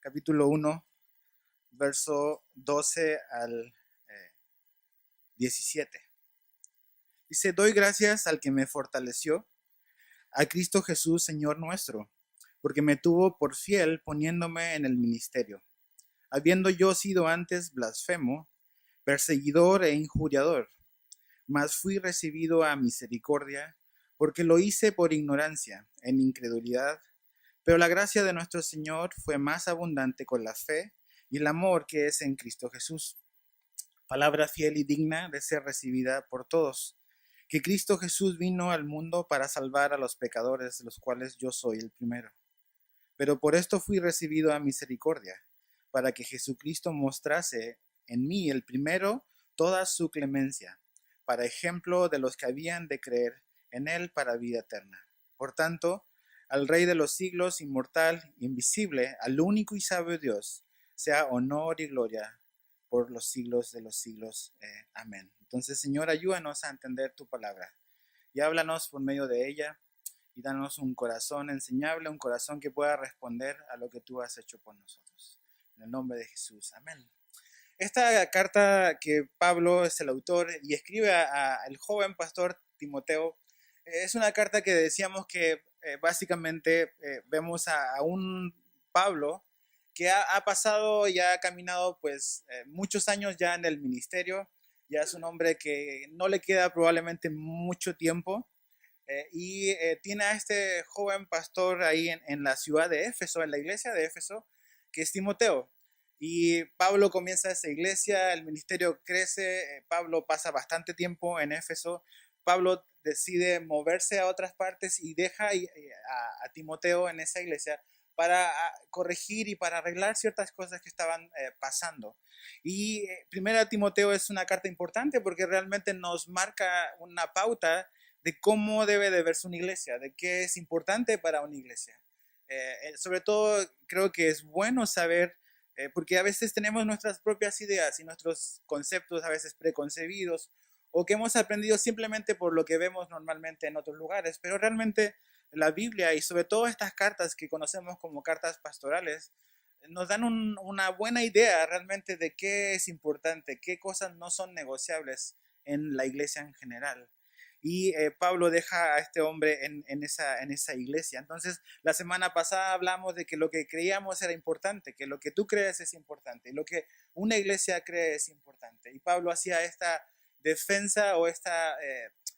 Capítulo 1, verso 12 al 17. Dice: doy gracias al que me fortaleció, a Cristo Jesús, Señor nuestro, porque me tuvo por fiel poniéndome en el ministerio, habiendo yo sido antes blasfemo, perseguidor e injuriador, mas fui recibido a misericordia, porque lo hice por ignorancia, en incredulidad. Pero la gracia de nuestro Señor fue más abundante con la fe y el amor que es en Cristo Jesús. Palabra fiel y digna de ser recibida por todos, que Cristo Jesús vino al mundo para salvar a los pecadores, de los cuales yo soy el primero. Pero por esto fui recibido a misericordia, para que Jesucristo mostrase en mí el primero toda su clemencia, para ejemplo de los que habían de creer en él para vida eterna. Por tanto, al Rey de los siglos, inmortal, invisible, al único y sabio Dios, sea honor y gloria por los siglos de los siglos. Amén. Entonces, Señor, ayúdanos a entender tu palabra y háblanos por medio de ella y danos un corazón enseñable, un corazón que pueda responder a lo que tú has hecho por nosotros. En el nombre de Jesús. Amén. Esta carta que Pablo es el autor y escribe al joven pastor Timoteo, es una carta que decíamos que básicamente vemos a un Pablo que ha pasado y ha caminado pues muchos años ya en el ministerio. Ya es un hombre que no le queda probablemente mucho tiempo, tiene a este joven pastor ahí en la ciudad de Éfeso, en la iglesia de Éfeso, que es Timoteo. Y Pablo comienza esa iglesia, el ministerio crece, Pablo pasa bastante tiempo en Éfeso, Pablo decide moverse a otras partes y deja a Timoteo en esa iglesia para corregir y para arreglar ciertas cosas que estaban pasando. Y Primera Timoteo es una carta importante porque realmente nos marca una pauta de cómo debe de verse una iglesia, de qué es importante para una iglesia. Sobre todo creo que es bueno saber, porque a veces tenemos nuestras propias ideas y nuestros conceptos a veces preconcebidos, o que hemos aprendido simplemente por lo que vemos normalmente en otros lugares, pero realmente la Biblia y sobre todo estas cartas que conocemos como cartas pastorales nos dan una buena idea realmente de qué es importante, qué cosas no son negociables en la iglesia en general. Y Pablo deja a este hombre en esa iglesia. Entonces, la semana pasada hablamos de que lo que creíamos era importante, que lo que tú crees es importante, y lo que una iglesia cree es importante. Y Pablo hacía esta defensa o esta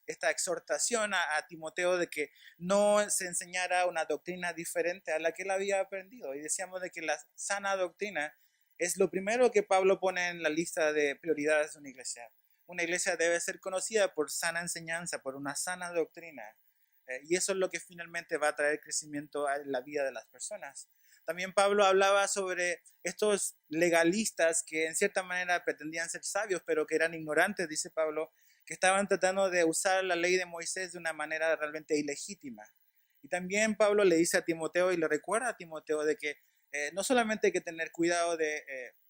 exhortación a Timoteo de que no se enseñara una doctrina diferente a la que él había aprendido. Y decíamos de que la sana doctrina es lo primero que Pablo pone en la lista de prioridades de una iglesia. Una iglesia debe ser conocida por sana enseñanza, por una sana doctrina. Y eso es lo que finalmente va a traer crecimiento a la vida de las personas. También Pablo hablaba sobre estos legalistas que en cierta manera pretendían ser sabios, pero que eran ignorantes, dice Pablo, que estaban tratando de usar la ley de Moisés de una manera realmente ilegítima. Y también Pablo le dice a Timoteo y le recuerda a Timoteo de que no solamente hay que tener cuidado de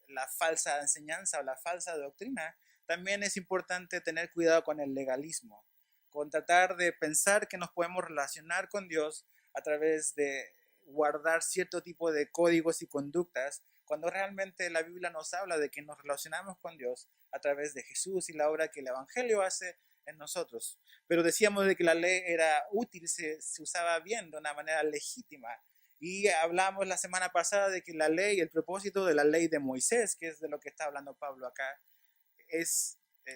la falsa enseñanza o la falsa doctrina, también es importante tener cuidado con el legalismo, con tratar de pensar que nos podemos relacionar con Dios a través de guardar cierto tipo de códigos y conductas, cuando realmente la Biblia nos habla de que nos relacionamos con Dios a través de Jesús y la obra que el Evangelio hace en nosotros. Pero decíamos de que la ley era útil, se usaba bien, de una manera legítima. Y hablamos la semana pasada de que la ley, el propósito de la ley de Moisés, que es de lo que está hablando Pablo acá,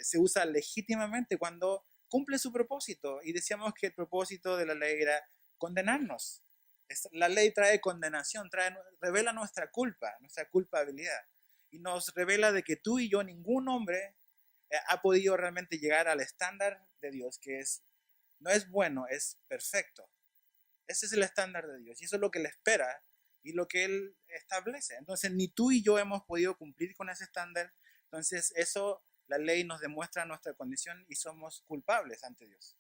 se usa legítimamente cuando cumple su propósito. Y decíamos que el propósito de la ley era condenarnos. La ley trae condenación, revela nuestra culpa, nuestra culpabilidad. Y nos revela de que tú y yo, ningún hombre, ha podido realmente llegar al estándar de Dios, que no es bueno, es perfecto. Ese es el estándar de Dios y eso es lo que Él espera y lo que Él establece. Entonces, ni tú y yo hemos podido cumplir con ese estándar. Entonces, la ley nos demuestra nuestra condición y somos culpables ante Dios.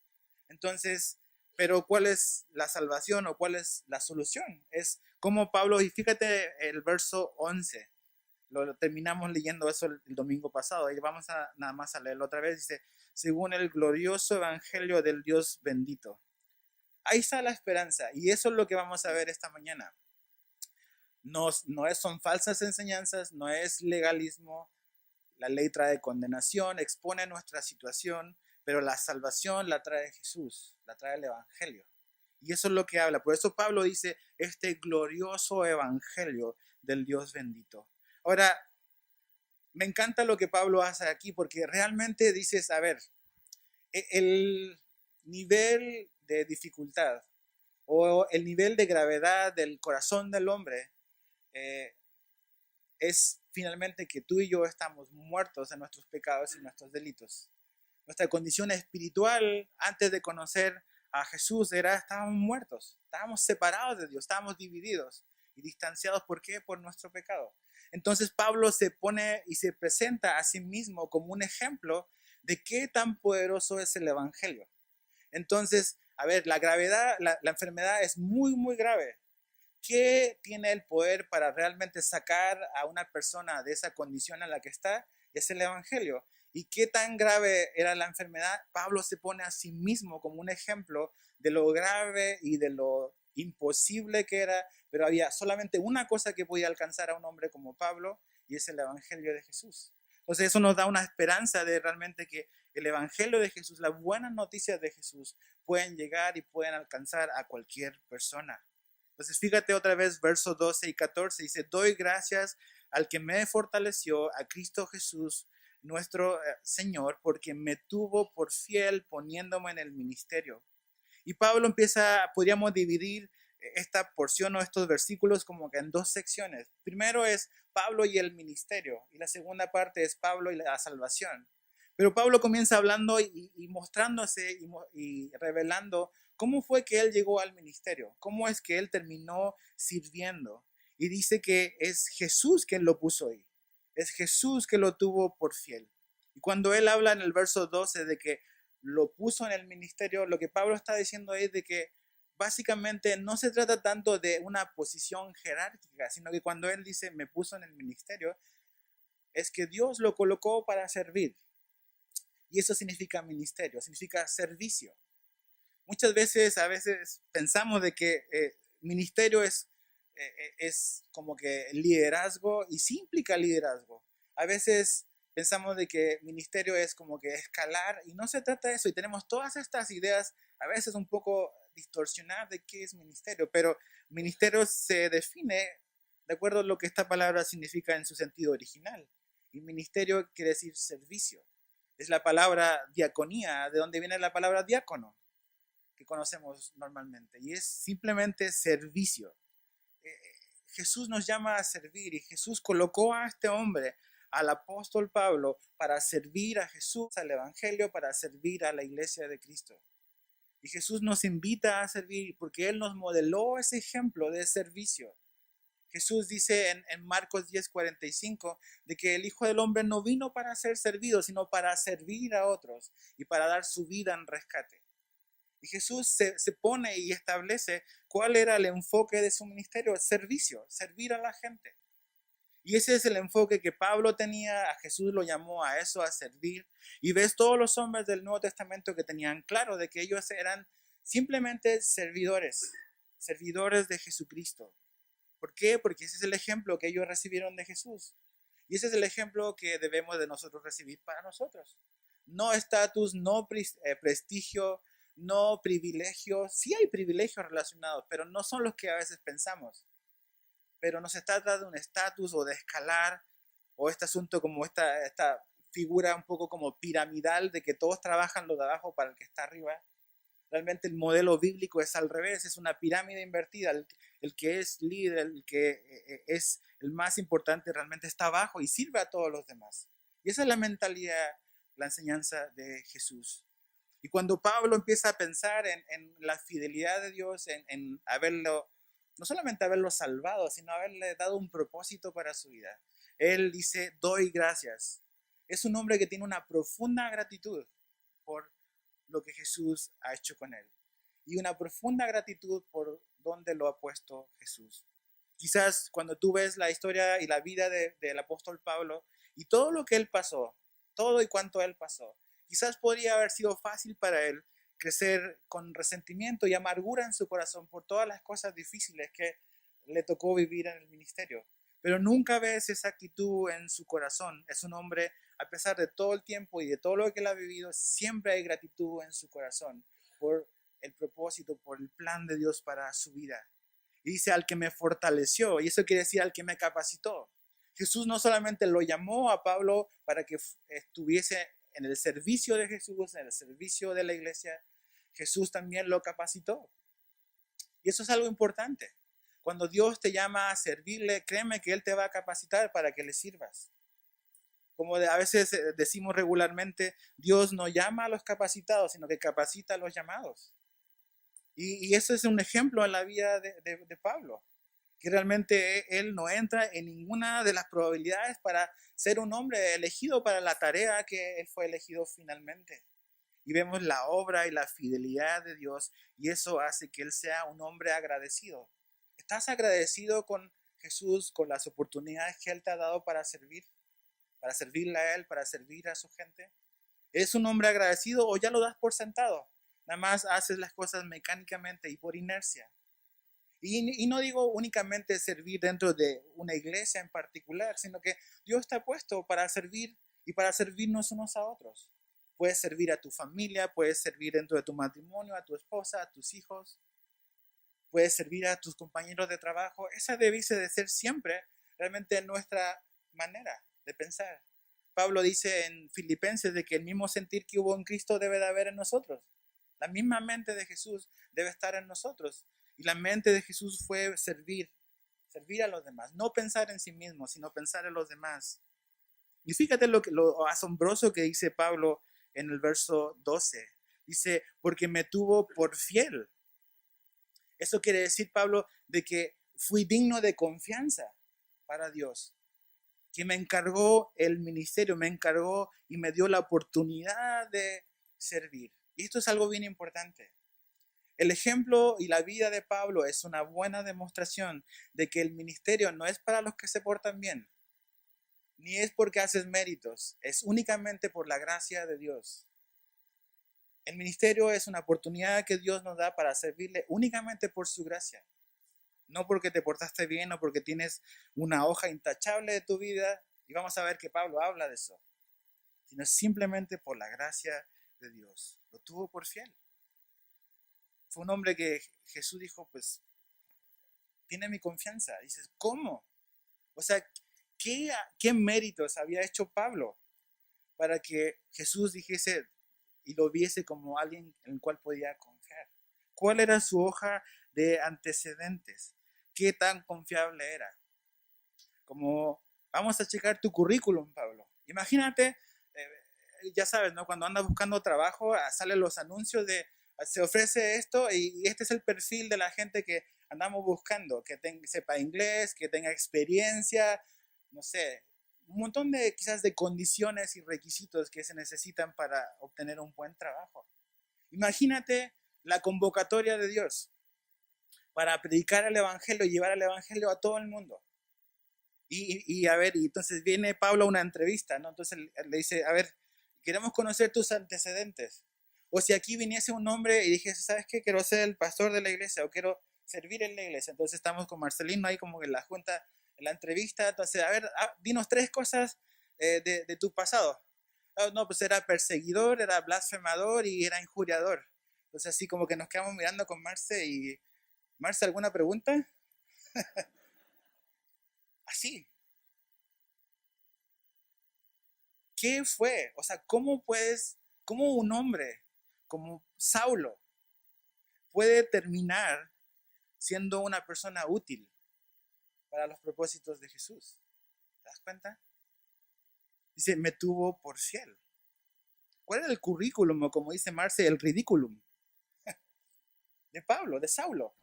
Entonces, pero ¿cuál es la salvación o cuál es la solución? Es como Pablo, y fíjate el verso 11, lo terminamos leyendo eso el domingo pasado, y vamos nada más a leerlo otra vez. Dice: según el glorioso evangelio del Dios bendito. Ahí está la esperanza y eso es lo que vamos a ver esta mañana. Son falsas enseñanzas, no es legalismo. La ley trae condenación, expone nuestra situación, pero la salvación la trae Jesús, la trae el Evangelio. Y eso es lo que habla. Por eso Pablo dice este glorioso Evangelio del Dios bendito. Ahora, me encanta lo que Pablo hace aquí porque realmente dices, a ver, el nivel de dificultad o el nivel de gravedad del corazón del hombre es finalmente que tú y yo estamos muertos en nuestros pecados y nuestros delitos. Nuestra condición espiritual antes de conocer a Jesús estábamos muertos, estábamos separados de Dios, estábamos divididos y distanciados. ¿Por qué? Por nuestro pecado. Entonces Pablo se pone y se presenta a sí mismo como un ejemplo de qué tan poderoso es el Evangelio. Entonces, a ver, la gravedad, la enfermedad es muy, muy grave. ¿Qué tiene el poder para realmente sacar a una persona de esa condición en la que está? Es el Evangelio. ¿Y qué tan grave era la enfermedad? Pablo se pone a sí mismo como un ejemplo de lo grave y de lo imposible que era, pero había solamente una cosa que podía alcanzar a un hombre como Pablo, y es el Evangelio de Jesús. Entonces eso nos da una esperanza de realmente que el Evangelio de Jesús, las buenas noticias de Jesús, pueden llegar y pueden alcanzar a cualquier persona. Entonces fíjate otra vez, versos 12 y 14, dice, doy gracias al que me fortaleció, a Cristo Jesús, nuestro Señor, porque me tuvo por fiel poniéndome en el ministerio. Y Pablo podríamos dividir esta porción o estos versículos como que en dos secciones. Primero es Pablo y el ministerio, y la segunda parte es Pablo y la salvación. Pero Pablo comienza hablando y mostrándose y revelando cómo fue que él llegó al ministerio, cómo es que él terminó sirviendo. Y dice que es Jesús quien lo puso ahí, es Jesús que lo tuvo por fiel. Y cuando él habla en el verso 12 de que lo puso en el ministerio, lo que Pablo está diciendo es de que básicamente no se trata tanto de una posición jerárquica, sino que cuando él dice me puso en el ministerio, es que Dios lo colocó para servir. Y eso significa ministerio, significa servicio. Muchas veces, a veces pensamos de que ministerio es como que liderazgo y sí implica liderazgo. A veces pensamos de que ministerio es como que escalar y no se trata de eso y tenemos todas estas ideas a veces un poco distorsionadas de qué es ministerio, pero ministerio se define de acuerdo a lo que esta palabra significa en su sentido original y ministerio quiere decir servicio. Es la palabra diaconía, de donde viene la palabra diácono que conocemos normalmente, y es simplemente servicio. Jesús nos llama a servir y Jesús colocó a este hombre, al apóstol Pablo, para servir a Jesús, al Evangelio, para servir a la iglesia de Cristo. Y Jesús nos invita a servir porque Él nos modeló ese ejemplo de servicio. Jesús dice en Marcos 10:45 de que el Hijo del Hombre no vino para ser servido, sino para servir a otros y para dar su vida en rescate. Y Jesús se pone y establece cuál era el enfoque de su ministerio, servicio, servir a la gente. Y ese es el enfoque que Pablo tenía, a Jesús lo llamó a eso, a servir. Y ves todos los hombres del Nuevo Testamento que tenían claro de que ellos eran simplemente servidores, servidores de Jesucristo. ¿Por qué? Porque ese es el ejemplo que ellos recibieron de Jesús. Y ese es el ejemplo que debemos de nosotros recibir para nosotros. No estatus, no prestigio, no privilegios. Sí hay privilegios relacionados, pero no son los que a veces pensamos. Pero no se trata de un estatus o de escalar, o este asunto como esta figura un poco como piramidal de que todos trabajan lo de abajo para el que está arriba. Realmente el modelo bíblico es al revés, es una pirámide invertida. El que es líder, el que es el más importante realmente está abajo y sirve a todos los demás. Y esa es la mentalidad, la enseñanza de Jesús. Y cuando Pablo empieza a pensar en la fidelidad de Dios, en haberlo, no solamente haberlo salvado, sino haberle dado un propósito para su vida, él dice, doy gracias. Es un hombre que tiene una profunda gratitud por lo que Jesús ha hecho con él y una profunda gratitud por donde lo ha puesto Jesús. Quizás cuando tú ves la historia y la vida del apóstol Pablo y todo lo que él pasó, todo y cuanto él pasó, quizás podría haber sido fácil para él crecer con resentimiento y amargura en su corazón por todas las cosas difíciles que le tocó vivir en el ministerio. Pero nunca ves esa actitud en su corazón. Es un hombre, a pesar de todo el tiempo y de todo lo que él ha vivido, siempre hay gratitud en su corazón por el propósito, por el plan de Dios para su vida. Y dice, al que me fortaleció, y eso quiere decir al que me capacitó. Jesús no solamente lo llamó a Pablo para que estuviese en el servicio de Jesús, en el servicio de la iglesia, Jesús también lo capacitó. Y eso es algo importante. Cuando Dios te llama a servirle, créeme que Él te va a capacitar para que le sirvas. Como a veces decimos regularmente, Dios no llama a los capacitados, sino que capacita a los llamados. Y eso es un ejemplo en la vida de Pablo, que realmente él no entra en ninguna de las probabilidades para ser un hombre elegido para la tarea que él fue elegido finalmente. Y vemos la obra y la fidelidad de Dios, y eso hace que él sea un hombre agradecido. ¿Estás agradecido con Jesús, con las oportunidades que Él te ha dado para servirle a Él, para servir a su gente? ¿Eres un hombre agradecido o ya lo das por sentado? Nada más haces las cosas mecánicamente y por inercia. Y no digo únicamente servir dentro de una iglesia en particular, sino que Dios te ha puesto para servir y para servirnos unos a otros. Puedes servir a tu familia, puedes servir dentro de tu matrimonio, a tu esposa, a tus hijos. Puedes servir a tus compañeros de trabajo. Esa debiese de ser siempre realmente nuestra manera de pensar. Pablo dice en Filipenses de que el mismo sentir que hubo en Cristo debe de haber en nosotros. La misma mente de Jesús debe estar en nosotros. Y la mente de Jesús fue servir a los demás. No pensar en sí mismo, sino pensar en los demás. Y fíjate lo asombroso que dice Pablo en el verso 12. Dice, porque me tuvo por fiel. Eso quiere decir, Pablo, de que fui digno de confianza para Dios, que me encargó el ministerio, me encargó y me dio la oportunidad de servir. Y esto es algo bien importante. El ejemplo y la vida de Pablo es una buena demostración de que el ministerio no es para los que se portan bien, ni es porque haces méritos, es únicamente por la gracia de Dios. El ministerio es una oportunidad que Dios nos da para servirle únicamente por su gracia. No porque te portaste bien o porque tienes una hoja intachable de tu vida. Y vamos a ver que Pablo habla de eso. Sino simplemente por la gracia de Dios. Lo tuvo por fiel. Fue un hombre que Jesús dijo, pues, tiene mi confianza. Dices, ¿cómo? O sea, ¿qué méritos había hecho Pablo para que Jesús dijese y lo viese como alguien en el cual podía confiar? ¿Cuál era su hoja de antecedentes? ¿Qué tan confiable era? Como vamos a checar tu currículum, Pablo. Imagínate, ya sabes, ¿no? Cuando andas buscando trabajo, salen los anuncios de se ofrece esto y este es el perfil de la gente que andamos buscando, que sepa inglés, que tenga experiencia, no sé, un montón de quizás de condiciones y requisitos que se necesitan para obtener un buen trabajo. Imagínate la convocatoria de Dios para predicar el evangelio y llevar el evangelio a todo el mundo. Y a ver, y entonces viene Pablo a una entrevista, ¿no? Entonces le dice, a ver, queremos conocer tus antecedentes. O si aquí viniese un hombre y dijese, ¿sabes qué? Quiero ser el pastor de la iglesia o quiero servir en la iglesia. Entonces estamos con Marcelino ahí como en la junta, en la entrevista. Entonces, a ver, dinos 3 cosas de tu pasado. No, pues era perseguidor, era blasfemador y era injuriador. Entonces así como que nos quedamos mirando con Marce y, Marce, ¿alguna pregunta? Así. ¿Qué fue? O sea, cómo un hombre como Saulo puede terminar siendo una persona útil para los propósitos de Jesús? ¿Te das cuenta? Dice, me tuvo por fiel. ¿Cuál era el currículum o como dice Marce, el ridiculum de Pablo, de Saulo?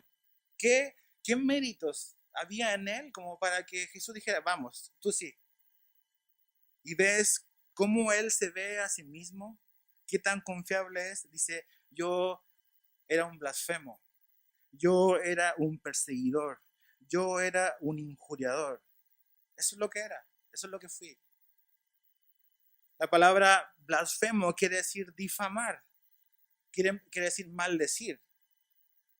¿Qué méritos había en él como para que Jesús dijera, vamos, tú sí? Y ves cómo él se ve a sí mismo, qué tan confiable es. Dice, yo era un blasfemo, yo era un perseguidor, yo era un injuriador. Eso es lo que era, eso es lo que fui. La palabra blasfemo quiere decir difamar. quiere decir maldecir.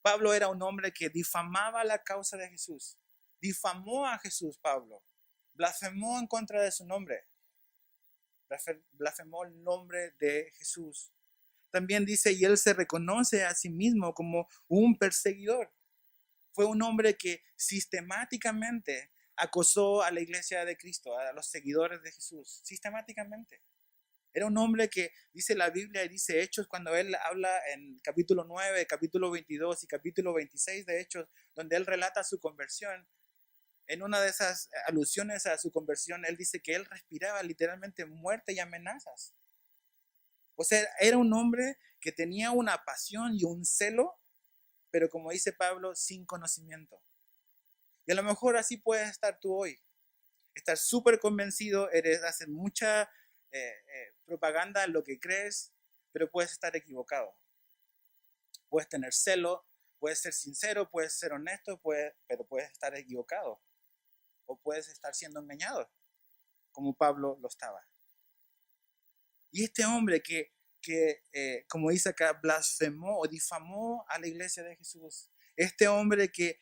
Pablo era un hombre que difamaba la causa de Jesús. Difamó a Jesús, Pablo. Blasfemó en contra de su nombre. Blasfemó el nombre de Jesús. También dice, y él se reconoce a sí mismo como un perseguidor. Fue un hombre que sistemáticamente acosó a la iglesia de Cristo, a los seguidores de Jesús, sistemáticamente. Era un hombre que dice la Biblia y dice Hechos, cuando él habla en capítulo 9, capítulo 22 y capítulo 26 de Hechos, donde él relata su conversión. En una de esas alusiones a su conversión, él dice que él respiraba literalmente muerte y amenazas. O sea, era un hombre que tenía una pasión y un celo, pero como dice Pablo, sin conocimiento. Y a lo mejor así puedes estar tú hoy. Estar súper convencido, hacer mucha propaganda en lo que crees, pero puedes estar equivocado. Puedes tener celo, puedes ser sincero, puedes ser honesto, pero puedes estar equivocado. O puedes estar siendo engañado, como Pablo lo estaba. Y este hombre que como dice acá, blasfemó o difamó a la iglesia de Jesús. Este hombre que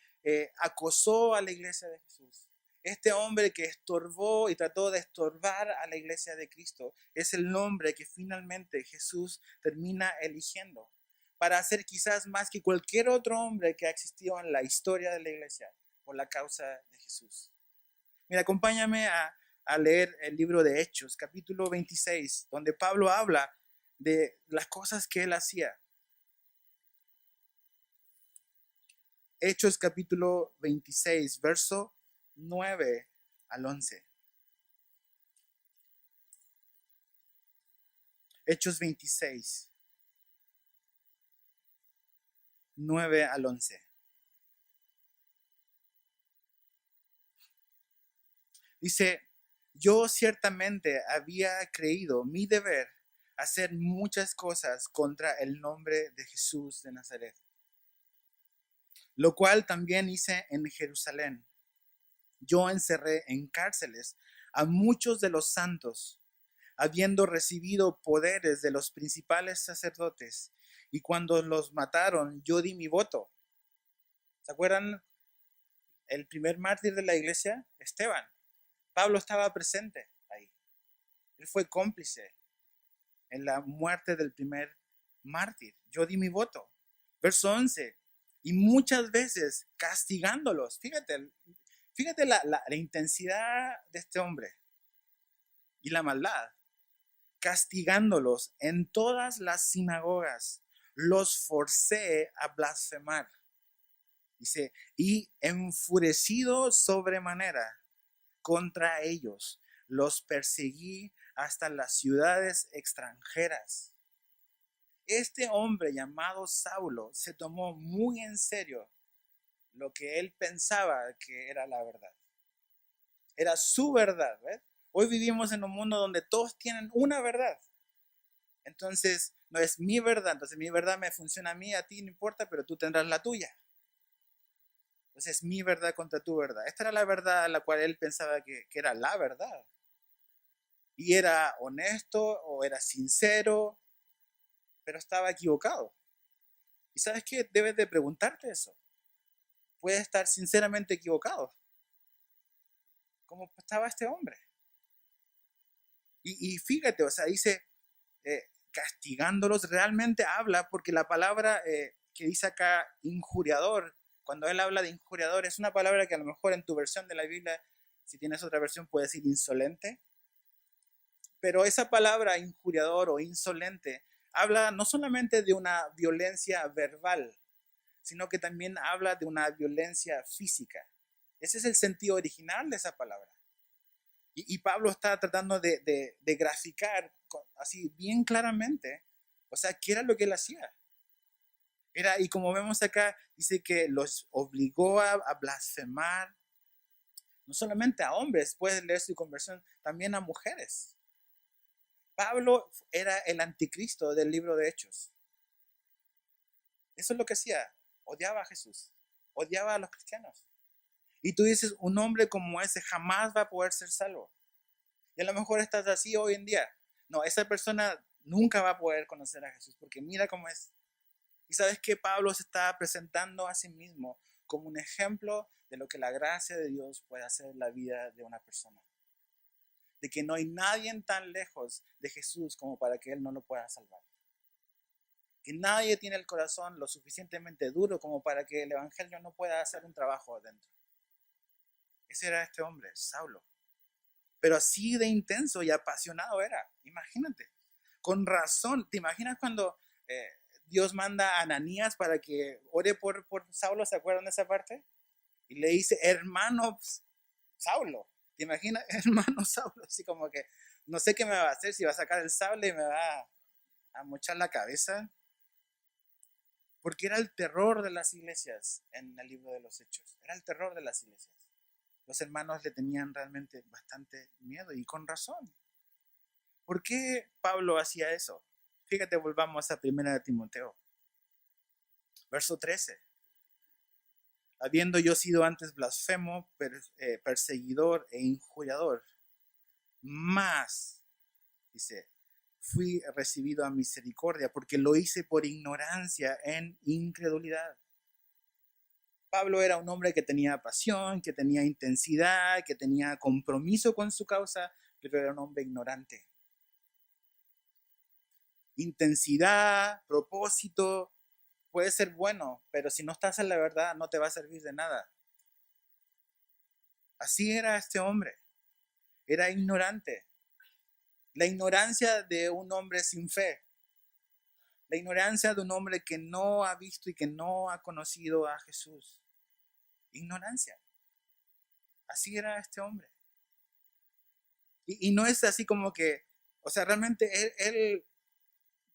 acosó a la iglesia de Jesús. Este hombre que estorbó y trató de estorbar a la iglesia de Cristo es el nombre que finalmente Jesús termina eligiendo para hacer quizás más que cualquier otro hombre que ha existido en la historia de la iglesia por la causa de Jesús. Mira, acompáñame a leer el libro de Hechos, capítulo 26, donde Pablo habla de las cosas que él hacía. Hechos capítulo 26, verso 9 al 11. Hechos 26, 9 al 11. Dice, yo ciertamente había creído mi deber hacer muchas cosas contra el nombre de Jesús de Nazaret, lo cual también hice en Jerusalén. Yo encerré en cárceles a muchos de los santos, habiendo recibido poderes de los principales sacerdotes, y cuando los mataron, yo di mi voto. ¿Se acuerdan? El primer mártir de la iglesia, Esteban. Pablo estaba presente ahí. Él fue cómplice en la muerte del primer mártir. Yo di mi voto. Verso 11. Y muchas veces castigándolos. Fíjate la intensidad de este hombre y la maldad. Castigándolos en todas las sinagogas, los forcé a blasfemar. Dice, y enfurecido sobremanera contra ellos, los perseguí hasta las ciudades extranjeras. Este hombre llamado Saulo se tomó muy en serio lo que él pensaba que era la verdad. Era su verdad, ¿ves? Hoy vivimos en un mundo donde todos tienen una verdad. Entonces, no es mi verdad. Entonces, mi verdad me funciona a mí, a ti no importa, pero tú tendrás la tuya. Entonces, es mi verdad contra tu verdad. Esta era la verdad a la cual él pensaba que era la verdad. Y era honesto o era sincero, pero estaba equivocado. ¿Y sabes qué? Debes de preguntarte eso. Puedes estar sinceramente equivocado. ¿Cómo estaba este hombre? Y fíjate, o sea, dice, castigándolos, realmente habla, porque la palabra que dice acá, injuriador, cuando él habla de injuriador, es una palabra que a lo mejor en tu versión de la Biblia, si tienes otra versión, puede decir insolente. Pero esa palabra injuriador o insolente habla no solamente de una violencia verbal, sino que también habla de una violencia física. Ese es el sentido original de esa palabra. Y Pablo está tratando de graficar así bien claramente, o sea, qué era lo que él hacía. Y como vemos acá, dice que los obligó a blasfemar, no solamente a hombres, puedes leer su conversión, también a mujeres. Pablo era el anticristo del libro de Hechos. Eso es lo que hacía, odiaba a Jesús, odiaba a los cristianos. Y tú dices, un hombre como ese jamás va a poder ser salvo. Y a lo mejor estás así hoy en día. No, esa persona nunca va a poder conocer a Jesús porque mira cómo es. Y sabes que Pablo se está presentando a sí mismo como un ejemplo de lo que la gracia de Dios puede hacer en la vida de una persona. De que no hay nadie tan lejos de Jesús como para que Él no lo pueda salvar. Que nadie tiene el corazón lo suficientemente duro como para que el Evangelio no pueda hacer un trabajo adentro. Ese era este hombre, Saulo. Pero así de intenso y apasionado era. Imagínate. Con razón. ¿Te imaginas cuando Dios manda a Ananías para que ore por Saulo? ¿Se acuerdan de esa parte? Y le dice, hermano Saulo. ¿Te imaginas? Hermano Saulo. Así como que no sé qué me va a hacer, si va a sacar el sable y me va a mochar la cabeza. Porque era el terror de las iglesias en el libro de los Hechos. Era el terror de las iglesias. Los hermanos le tenían realmente bastante miedo y con razón. ¿Por qué Pablo hacía eso? Fíjate, volvamos a 1 de Timoteo, verso 13. Habiendo yo sido antes blasfemo, perseguidor e injuriador, más, dice, fui recibido a misericordia porque lo hice por ignorancia en incredulidad. Pablo era un hombre que tenía pasión, que tenía intensidad, que tenía compromiso con su causa, pero era un hombre ignorante. Intensidad, propósito, puede ser bueno, pero si no estás en la verdad no te va a servir de nada. Así era este hombre, era ignorante. La ignorancia de un hombre sin fe, la ignorancia de un hombre que no ha visto y que no ha conocido a Jesús. Ignorancia. Así era este hombre. Y no es así como que, o sea, realmente él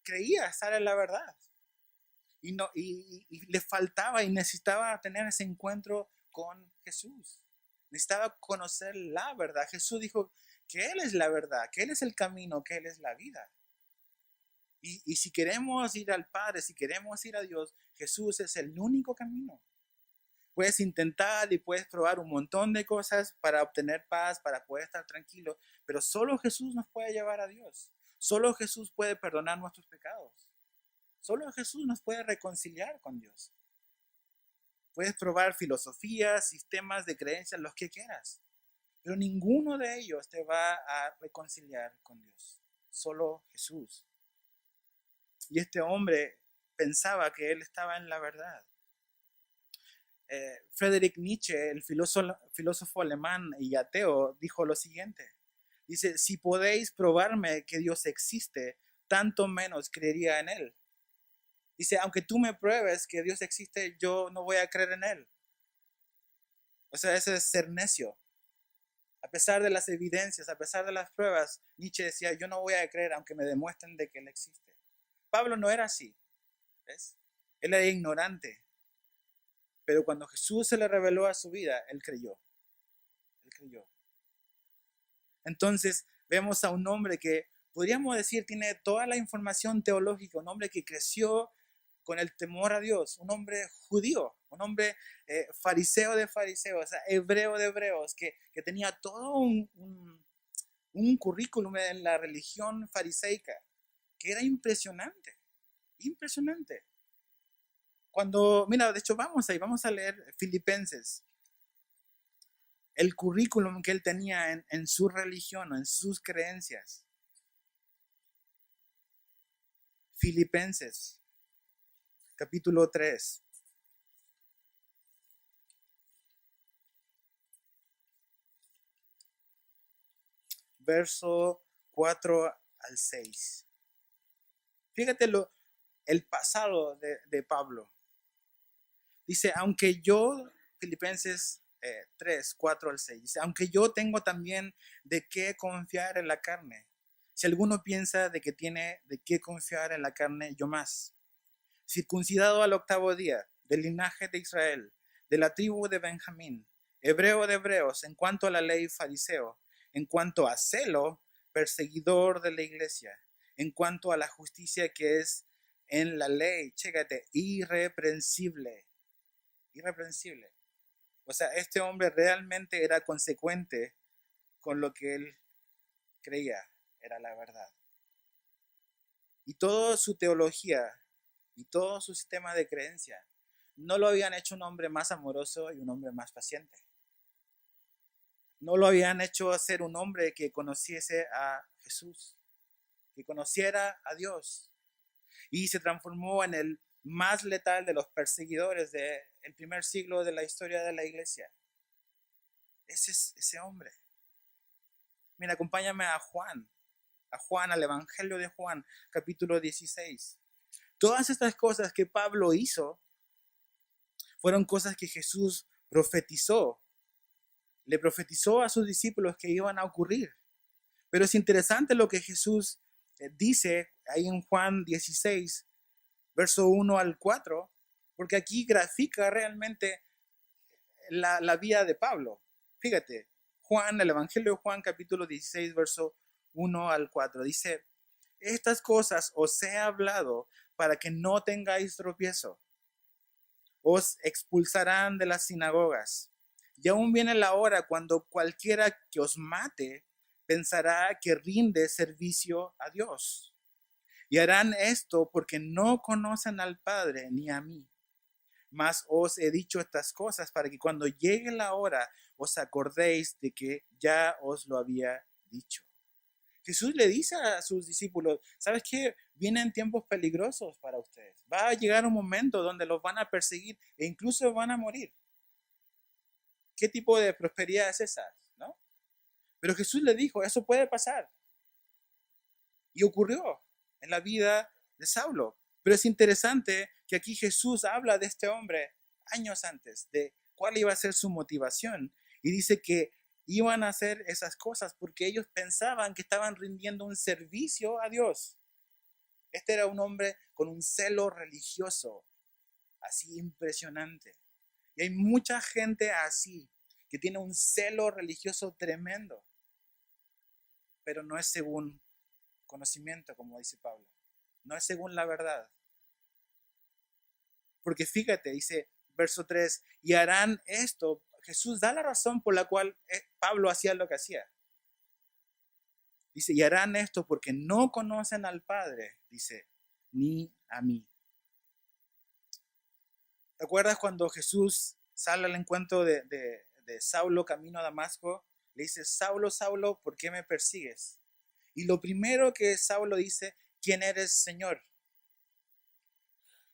creía estar en la verdad. Y le faltaba y necesitaba tener ese encuentro con Jesús. Necesitaba conocer la verdad. Jesús dijo que Él es la verdad, que Él es el camino, que Él es la vida. Y si queremos ir al Padre, si queremos ir a Dios, Jesús es el único camino. Puedes intentar y puedes probar un montón de cosas para obtener paz, para poder estar tranquilo, pero solo Jesús nos puede llevar a Dios. Solo Jesús puede perdonar nuestros pecados. Solo Jesús nos puede reconciliar con Dios. Puedes probar filosofías, sistemas de creencias, los que quieras, pero ninguno de ellos te va a reconciliar con Dios. Solo Jesús. Y este hombre pensaba que él estaba en la verdad. Friedrich Nietzsche, el filósofo alemán y ateo, dijo lo siguiente. Dice, si podéis probarme que Dios existe, tanto menos creería en Él. Dice, aunque tú me pruebes que Dios existe, yo no voy a creer en Él. O sea, eso es ser necio. A pesar de las evidencias, a pesar de las pruebas, Nietzsche decía, yo no voy a creer aunque me demuestren de que Él existe. Pablo no era así, ¿ves? Él era ignorante. Pero cuando Jesús se le reveló a su vida, él creyó. Él creyó. Entonces vemos a un hombre que podríamos decir tiene toda la información teológica, un hombre que creció con el temor a Dios, un hombre judío, un hombre fariseo de fariseos, o sea, hebreo de hebreos, que tenía todo un currículum en la religión fariseica, que era impresionante, impresionante. Cuando, mira, de hecho vamos ahí, vamos a leer Filipenses. El currículum que él tenía en su religión o en sus creencias. Filipenses, capítulo 3. Verso 4 al 6. Fíjate el pasado de Pablo. Dice, aunque yo, Filipenses 3, 4 al 6, dice, aunque yo tengo también de qué confiar en la carne. Si alguno piensa de que tiene de qué confiar en la carne, yo más. Circuncidado al 8º día, del linaje de Israel, de la tribu de Benjamín, hebreo de hebreos, en cuanto a la ley fariseo, en cuanto a celo, perseguidor de la iglesia, en cuanto a la justicia que es en la ley, chécate, irreprensible. Irreprensible. O sea, este hombre realmente era consecuente con lo que él creía era la verdad. Y toda su teología y todo su sistema de creencia no lo habían hecho un hombre más amoroso y un hombre más paciente. No lo habían hecho ser un hombre que conociese a Jesús, que conociera a Dios y se transformó en el más letal de los perseguidores del primer siglo de la historia de la iglesia. Ese es ese hombre. Mira, acompáñame a Juan, al Evangelio de Juan, capítulo 16. Todas estas cosas que Pablo hizo fueron cosas que Jesús profetizó. Le profetizó a sus discípulos que iban a ocurrir. Pero es interesante lo que Jesús dice ahí en Juan 16, verso 1 al 4, porque aquí grafica realmente la vida de Pablo. Fíjate, Juan, el Evangelio de Juan, capítulo 16, verso 1 al 4, dice: estas cosas os he hablado para que no tengáis tropiezo. Os expulsarán de las sinagogas. Y aún viene la hora cuando cualquiera que os mate pensará que rinde servicio a Dios. Y harán esto porque no conocen al Padre ni a mí. Mas os he dicho estas cosas para que cuando llegue la hora os acordéis de que ya os lo había dicho. Jesús le dice a sus discípulos: ¿sabes qué? Vienen tiempos peligrosos para ustedes. Va a llegar un momento donde los van a perseguir e incluso van a morir. ¿Qué tipo de prosperidad es esa? ¿No? Pero Jesús le dijo: eso puede pasar. Y ocurrió en la vida de Saulo. Pero es interesante que aquí Jesús habla de este hombre años antes, de cuál iba a ser su motivación. Y dice que iban a hacer esas cosas porque ellos pensaban que estaban rindiendo un servicio a Dios. Este era un hombre con un celo religioso, así impresionante. Y hay mucha gente así, que tiene un celo religioso tremendo, pero no es según conocimiento, como dice Pablo. No es según la verdad. Porque fíjate, dice verso 3, y harán esto. Jesús da la razón por la cual Pablo hacía lo que hacía. Dice, y harán esto porque no conocen al Padre, dice, ni a mí. ¿Te acuerdas cuando Jesús sale al encuentro de Saulo camino a Damasco? Le dice: Saulo, Saulo, ¿por qué me persigues? Y lo primero que Saulo dice: ¿quién eres, Señor?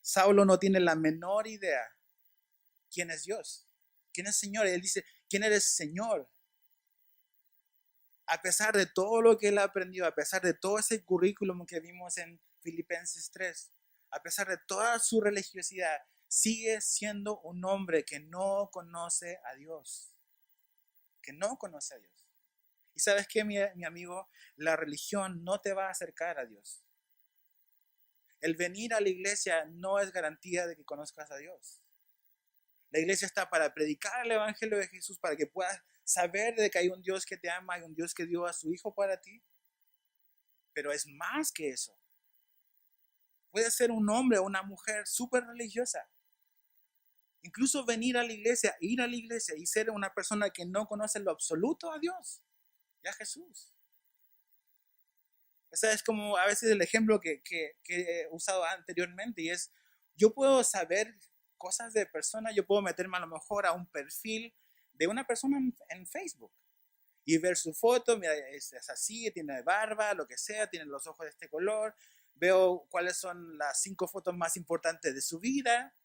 Saulo no tiene la menor idea quién es Dios, quién es Señor. Él dice: ¿quién eres, Señor? A pesar de todo lo que él aprendió, a pesar de todo ese currículum que vimos en Filipenses 3, a pesar de toda su religiosidad, sigue siendo un hombre que no conoce a Dios, que no conoce a Dios. Y sabes qué, mi amigo, la religión no te va a acercar a Dios. El venir a la iglesia no es garantía de que conozcas a Dios. La iglesia está para predicar el evangelio de Jesús, para que puedas saber de que hay un Dios que te ama, hay un Dios que dio a su Hijo para ti. Pero es más que eso. Puedes ser un hombre o una mujer súper religiosa. Incluso venir a la iglesia, ir a la iglesia y ser una persona que no conoce lo absoluto a Dios y a Jesús. Ese es como a veces el ejemplo que he usado anteriormente, y es: yo puedo saber cosas de personas, yo puedo meterme a lo mejor a un perfil de una persona en Facebook y ver su foto. Mira, es así, tiene barba, lo que sea, tiene los ojos de este color, veo cuáles son las 5 fotos más importantes de su vida,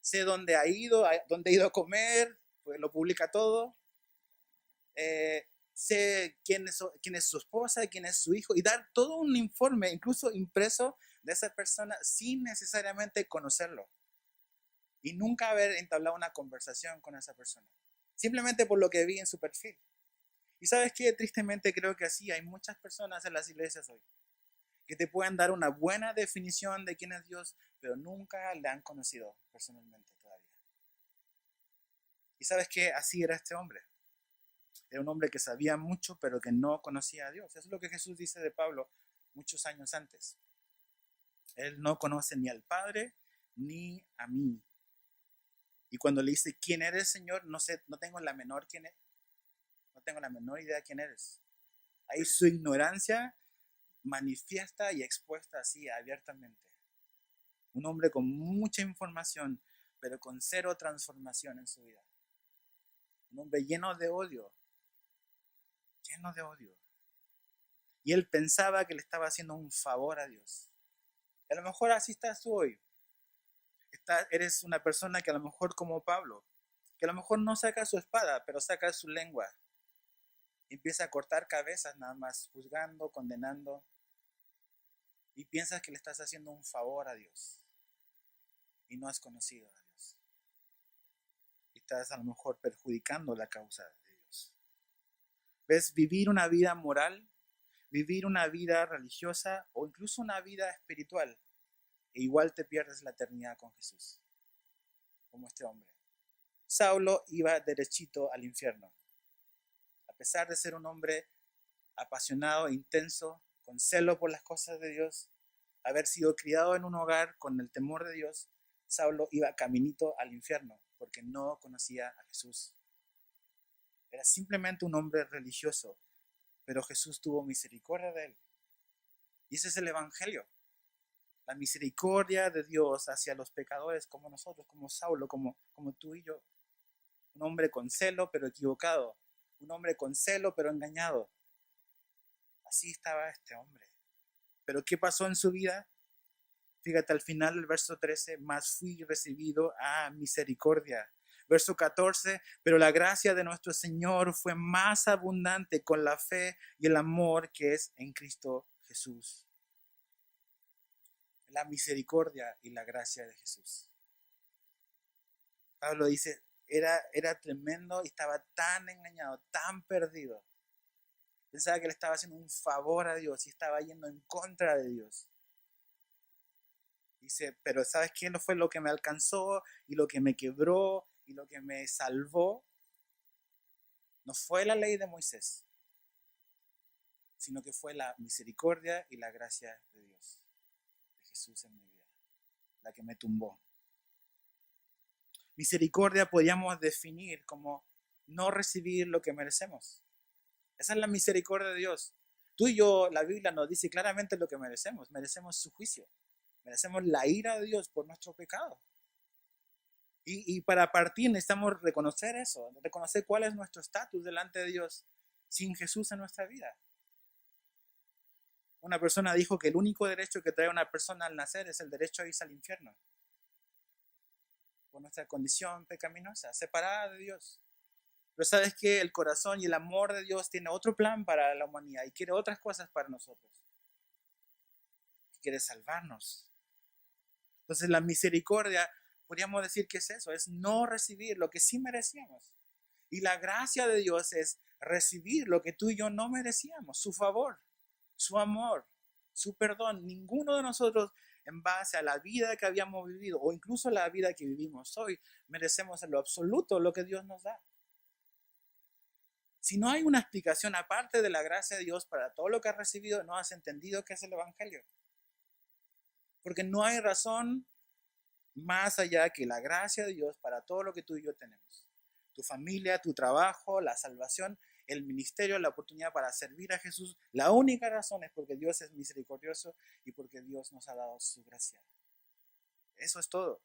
sé dónde ha ido a comer, pues lo publica todo. Sé quién es su esposa, quién es su hijo, y dar todo un informe, incluso impreso, de esa persona sin necesariamente conocerlo. Y nunca haber entablado una conversación con esa persona. Simplemente por lo que vi en su perfil. Y sabes qué, tristemente creo que así hay muchas personas en las iglesias hoy, que te pueden dar una buena definición de quién es Dios, pero nunca le han conocido personalmente todavía. Y sabes qué, así era este hombre. Era un hombre que sabía mucho, pero que no conocía a Dios. Eso es lo que Jesús dice de Pablo muchos años antes. Él no conoce ni al Padre ni a mí. Y cuando le dice: ¿quién eres, Señor? No sé, no tengo la menor idea quién eres. Ahí su ignorancia manifiesta y expuesta así abiertamente. Un hombre con mucha información, pero con cero transformación en su vida. Un hombre lleno de odio, lleno de odio. Y él pensaba que le estaba haciendo un favor a Dios. Y a lo mejor así estás tú hoy. Eres una persona que a lo mejor como Pablo, que a lo mejor no saca su espada, pero saca su lengua. Empieza a cortar cabezas nada más, juzgando, condenando. Y piensas que le estás haciendo un favor a Dios. Y no has conocido a Dios. Y estás a lo mejor perjudicando la causa de Dios. ¿Ves? Vivir una vida moral, vivir una vida religiosa o incluso una vida espiritual. E igual te pierdes la eternidad con Jesús. Como este hombre. Saulo iba derechito al infierno. A pesar de ser un hombre apasionado, intenso, con celo por las cosas de Dios, haber sido criado en un hogar con el temor de Dios, Saulo iba caminito al infierno porque no conocía a Jesús. Era simplemente un hombre religioso, pero Jesús tuvo misericordia de él. Y ese es el Evangelio. La misericordia de Dios hacia los pecadores como nosotros, como Saulo, como tú y yo. Un hombre con celo, pero equivocado. Un hombre con celo, pero engañado. Así estaba este hombre. ¿Pero qué pasó en su vida? Fíjate al final del verso 13, mas fui recibido a misericordia. Verso 14, pero la gracia de nuestro Señor fue más abundante con la fe y el amor que es en Cristo Jesús. La misericordia y la gracia de Jesús. Pablo dice, era tremendo y estaba tan engañado, tan perdido. Pensaba que le estaba haciendo un favor a Dios y estaba yendo en contra de Dios. Dice, pero ¿sabes qué? No fue lo que me alcanzó y lo que me quebró y lo que me salvó. No fue la ley de Moisés, sino que fue la misericordia y la gracia de Dios, de Jesús en mi vida, la que me tumbó. Misericordia podríamos definir como no recibir lo que merecemos. Esa es la misericordia de Dios. Tú y yo, la Biblia nos dice claramente lo que merecemos. Merecemos su juicio. Merecemos la ira de Dios por nuestro pecado. Y para partir necesitamos reconocer eso, reconocer cuál es nuestro estatus delante de Dios sin Jesús en nuestra vida. Una persona dijo que el único derecho que trae una persona al nacer es el derecho a irse al infierno. Por nuestra condición pecaminosa, separada de Dios. Pero sabes que el corazón y el amor de Dios tiene otro plan para la humanidad y quiere otras cosas para nosotros. Quiere salvarnos. Entonces la misericordia, podríamos decir que es eso, es no recibir lo que sí merecíamos. Y la gracia de Dios es recibir lo que tú y yo no merecíamos, su favor, su amor, su perdón. Ninguno de nosotros, en base a la vida que habíamos vivido o incluso la vida que vivimos hoy, merecemos en lo absoluto lo que Dios nos da. Si no hay una explicación aparte de la gracia de Dios para todo lo que has recibido, no has entendido qué es el Evangelio. Porque no hay razón más allá que la gracia de Dios para todo lo que tú y yo tenemos. Tu familia, tu trabajo, la salvación, el ministerio, la oportunidad para servir a Jesús. La única razón es porque Dios es misericordioso y porque Dios nos ha dado su gracia. Eso es todo.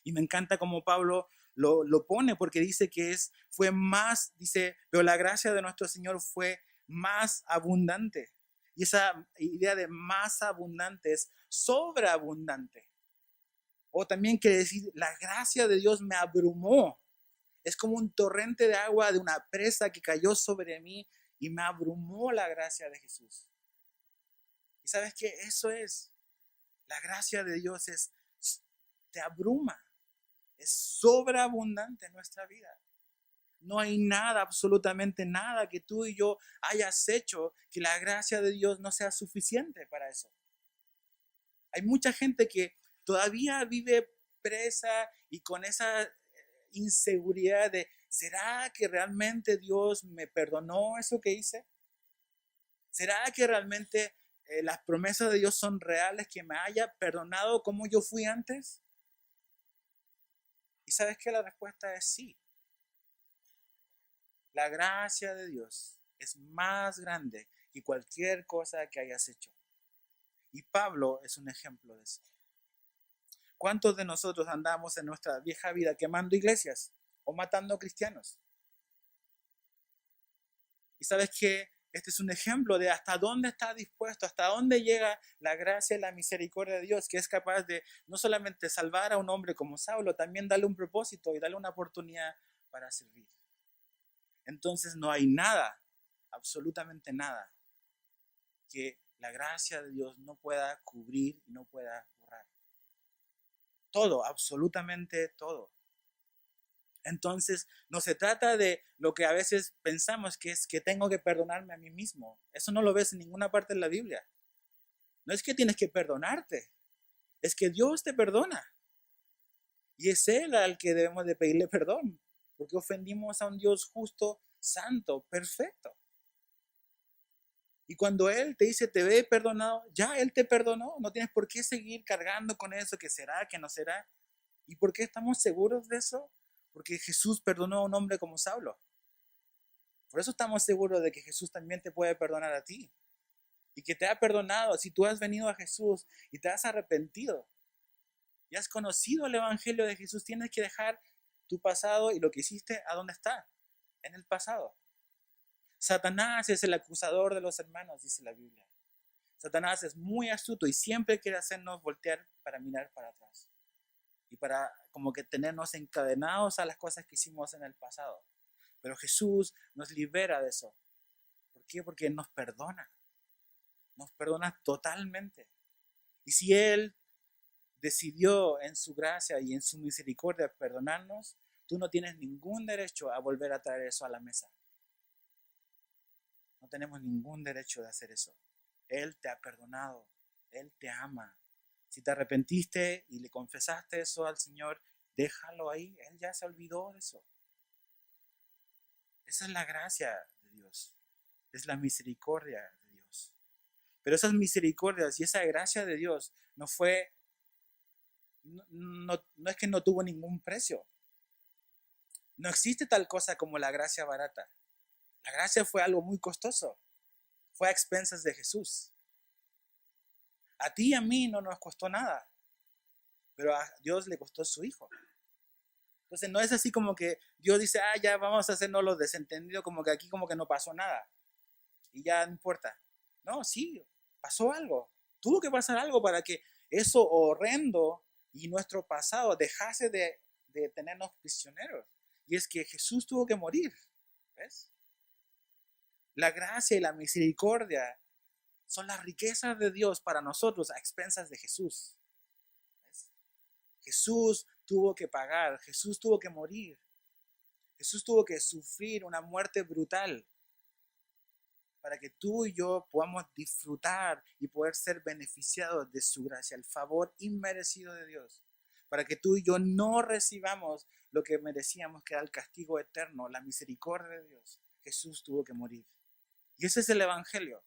Y me encanta como Pablo lo pone porque dice que fue más, dice, pero la gracia de nuestro Señor fue más abundante. Y esa idea de más abundante es sobreabundante. O también quiere decir, la gracia de Dios me abrumó. Es como un torrente de agua de una presa que cayó sobre mí y me abrumó la gracia de Jesús. Y sabes que eso es, la gracia de Dios te abruma. Es sobreabundante en nuestra vida. No hay nada, absolutamente nada que tú y yo hayas hecho que la gracia de Dios no sea suficiente para eso. Hay mucha gente que todavía vive presa y con esa inseguridad de, ¿será que realmente Dios me perdonó eso que hice? ¿Será que realmente las promesas de Dios son reales, que me haya perdonado como yo fui antes? Y sabes que la respuesta es sí. La gracia de Dios es más grande que cualquier cosa que hayas hecho. Y Pablo es un ejemplo de eso. ¿Cuántos de nosotros andamos en nuestra vieja vida quemando iglesias o matando cristianos? Y sabes que este es un ejemplo de hasta dónde está dispuesto, hasta dónde llega la gracia y la misericordia de Dios, que es capaz de no solamente salvar a un hombre como Saulo, también darle un propósito y darle una oportunidad para servir. Entonces no hay nada, absolutamente nada, que la gracia de Dios no pueda cubrir y no pueda borrar. Todo, absolutamente todo. Entonces, no se trata de lo que a veces pensamos que es que tengo que perdonarme a mí mismo. Eso no lo ves en ninguna parte de la Biblia. No es que tienes que perdonarte, es que Dios te perdona. Y es Él al que debemos de pedirle perdón, porque ofendimos a un Dios justo, santo, perfecto. Y cuando Él te dice, te ve perdonado, ya Él te perdonó. No tienes por qué seguir cargando con eso, que será, que no será. ¿Y por qué estamos seguros de eso? Porque Jesús perdonó a un hombre como Saulo. Por eso estamos seguros de que Jesús también te puede perdonar a ti. Y que te ha perdonado. Si tú has venido a Jesús y te has arrepentido y has conocido el Evangelio de Jesús, tienes que dejar tu pasado y lo que hiciste a dónde está, en el pasado. Satanás es el acusador de los hermanos, dice la Biblia. Satanás es muy astuto y siempre quiere hacernos voltear para mirar para atrás. Y para como que tenernos encadenados a las cosas que hicimos en el pasado. Pero Jesús nos libera de eso. ¿Por qué? Porque Él nos perdona totalmente. Y si Él decidió en su gracia y en su misericordia perdonarnos, tú no tienes ningún derecho a volver a traer eso a la mesa. No tenemos ningún derecho de hacer eso. Él te ha perdonado, Él te ama. Si te arrepentiste y le confesaste eso al Señor, déjalo ahí, Él ya se olvidó de eso. Esa es la gracia de Dios, es la misericordia de Dios. Pero esas misericordias y esa gracia de Dios no es que no tuvo ningún precio. No existe tal cosa como la gracia barata. La gracia fue algo muy costoso, fue a expensas de Jesús. A ti y a mí no nos costó nada, pero a Dios le costó su Hijo. Entonces no es así como que Dios dice, ya vamos a hacernos los desentendidos, como que aquí como que no pasó nada y ya no importa. No, sí, pasó algo. Tuvo que pasar algo para que eso horrendo y nuestro pasado dejase de tenernos prisioneros. Y es que Jesús tuvo que morir. ¿Ves? La gracia y la misericordia son las riquezas de Dios para nosotros a expensas de Jesús. ¿Ves? Jesús tuvo que pagar, Jesús tuvo que morir, Jesús tuvo que sufrir una muerte brutal para que tú y yo podamos disfrutar y poder ser beneficiados de su gracia, el favor inmerecido de Dios, para que tú y yo no recibamos lo que merecíamos, que era el castigo eterno, la misericordia de Dios. Jesús tuvo que morir. Y ese es el Evangelio.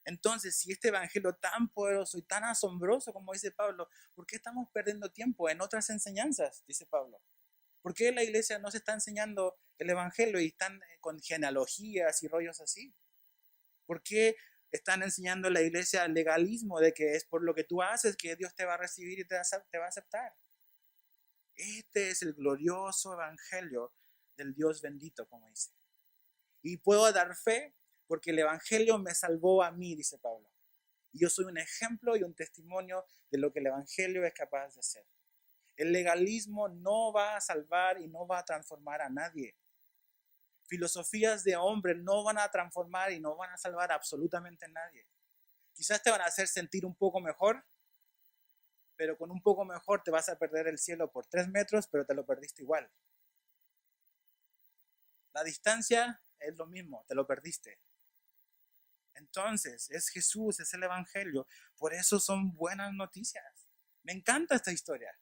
Entonces, si este Evangelio tan poderoso y tan asombroso, como dice Pablo, ¿por qué estamos perdiendo tiempo en otras enseñanzas? Dice Pablo. ¿Por qué la iglesia no se está enseñando el Evangelio y están con genealogías y rollos así? ¿Por qué están enseñando en la iglesia el legalismo de que es por lo que tú haces que Dios te va a recibir y te va a aceptar? Este es el glorioso Evangelio del Dios bendito, como dice. Y puedo dar fe porque el Evangelio me salvó a mí, dice Pablo. Y yo soy un ejemplo y un testimonio de lo que el Evangelio es capaz de hacer. El legalismo no va a salvar y no va a transformar a nadie. Filosofías de hombre no van a transformar y no van a salvar a absolutamente a nadie. Quizás te van a hacer sentir un poco mejor, pero con un poco mejor te vas a perder el cielo por 3 metros, pero te lo perdiste igual. La distancia es lo mismo, te lo perdiste. Entonces, es Jesús, es el Evangelio. Por eso son buenas noticias. Me encanta esta historia.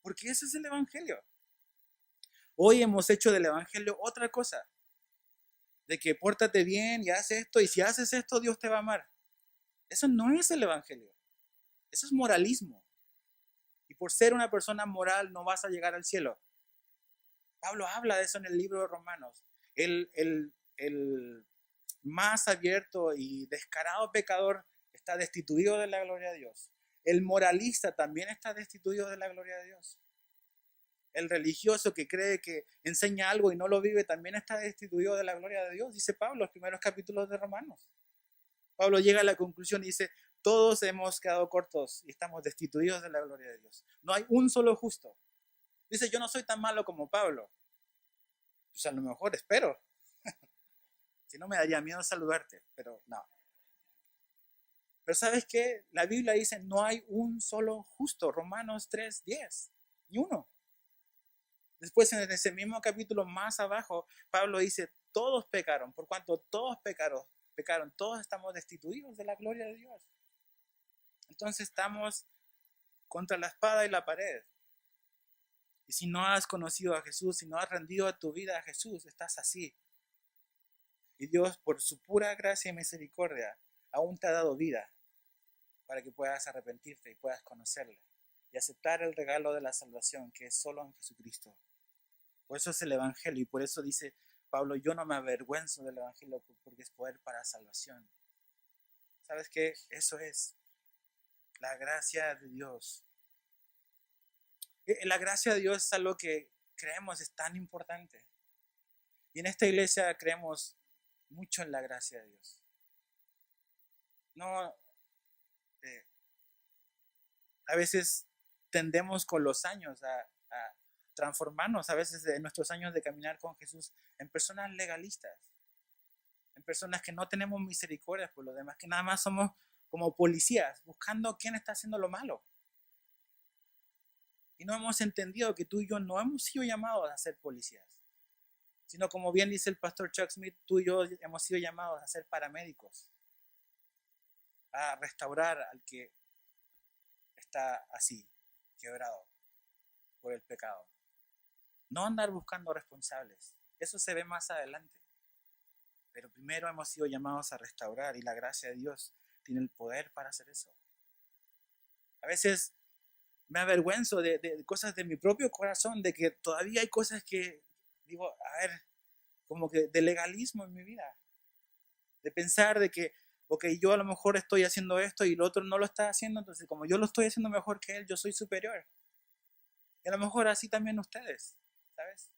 Porque ese es el Evangelio. Hoy hemos hecho del Evangelio otra cosa. De que pórtate bien y haz esto. Y si haces esto, Dios te va a amar. Eso no es el Evangelio. Eso es moralismo. Y por ser una persona moral no vas a llegar al cielo. Pablo habla de eso en el libro de Romanos. El más abierto y descarado pecador está destituido de la gloria de Dios. El moralista también está destituido de la gloria de Dios. El religioso que cree que enseña algo y no lo vive también está destituido de la gloria de Dios, dice Pablo en los primeros capítulos de Romanos. Pablo llega a la conclusión y dice, todos hemos quedado cortos y estamos destituidos de la gloria de Dios. No hay un solo justo. Dice, yo no soy tan malo como Pablo. Pues a lo mejor espero. Si no me daría miedo saludarte, pero no. Pero ¿sabes qué? La Biblia dice, no hay un solo justo. Romanos 3:10. Ni uno. Después en ese mismo capítulo más abajo, Pablo dice, todos pecaron. Por cuanto todos pecaron, todos estamos destituidos de la gloria de Dios. Entonces estamos contra la espada y la pared. Y si no has conocido a Jesús, si no has rendido tu vida a Jesús, estás así. Y Dios, por su pura gracia y misericordia, aún te ha dado vida para que puedas arrepentirte y puedas conocerle y aceptar el regalo de la salvación que es solo en Jesucristo. Por eso es el Evangelio y por eso dice Pablo, yo no me avergüenzo del Evangelio porque es poder para salvación. ¿Sabes qué? Eso es la gracia de Dios. La gracia de Dios es algo que creemos es tan importante. Y en esta iglesia creemos mucho en la gracia de Dios. No, a veces tendemos con los años a transformarnos, a veces en nuestros años de caminar con Jesús, en personas legalistas, en personas que no tenemos misericordia por los demás, que nada más somos como policías, buscando quién está haciendo lo malo. Y no hemos entendido que tú y yo no hemos sido llamados a ser policías, sino como bien dice el pastor Chuck Smith, tú y yo hemos sido llamados a ser paramédicos, a restaurar al que está así, quebrado por el pecado. No andar buscando responsables, eso se ve más adelante. Pero primero hemos sido llamados a restaurar y la gracia de Dios tiene el poder para hacer eso. A veces me avergüenzo de cosas de mi propio corazón, de que todavía hay cosas que digo, a ver, como que de legalismo en mi vida. De pensar de que, ok, yo a lo mejor estoy haciendo esto y el otro no lo está haciendo, entonces como yo lo estoy haciendo mejor que él, yo soy superior. Y a lo mejor así también ustedes, ¿sabes?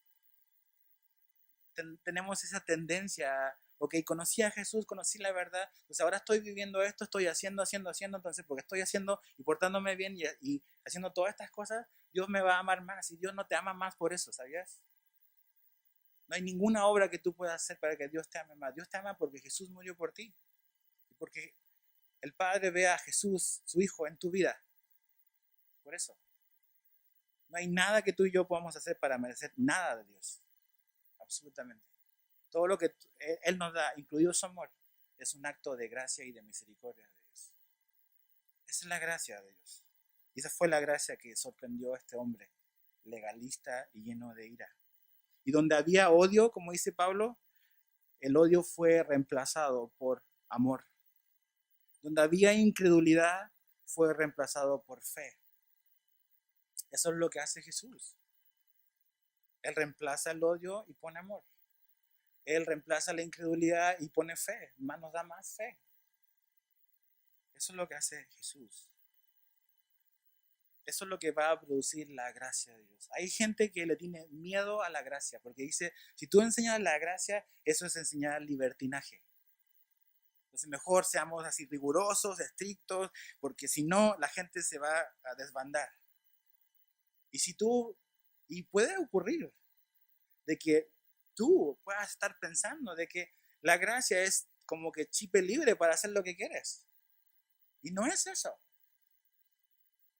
Tenemos esa tendencia, ok, conocí a Jesús, conocí la verdad, pues ahora estoy viviendo esto, estoy haciendo, entonces porque estoy haciendo y portándome bien y haciendo todas estas cosas, Dios me va a amar más y Dios no te ama más por eso, ¿sabías? No hay ninguna obra que tú puedas hacer para que Dios te ame más. Dios te ama porque Jesús murió por ti y porque el Padre ve a Jesús, su Hijo, en tu vida. Por eso. No hay nada que tú y yo podamos hacer para merecer nada de Dios. Absolutamente. Todo lo que Él nos da, incluido su amor, es un acto de gracia y de misericordia de Dios. Esa es la gracia de Dios. Y esa fue la gracia que sorprendió a este hombre, legalista y lleno de ira. Y donde había odio, como dice Pablo, el odio fue reemplazado por amor. Donde había incredulidad, fue reemplazado por fe. Eso es lo que hace Jesús. Él reemplaza el odio y pone amor. Él reemplaza la incredulidad y pone fe. Más nos da más fe. Eso es lo que hace Jesús. Eso es lo que va a producir la gracia de Dios. Hay gente que le tiene miedo a la gracia porque dice, si tú enseñas la gracia, eso es enseñar libertinaje. Entonces mejor seamos así rigurosos, estrictos, porque si no, la gente se va a desbandar. Y puede ocurrir de que tú puedas estar pensando de que la gracia es como que chipe libre para hacer lo que quieres. Y no es eso.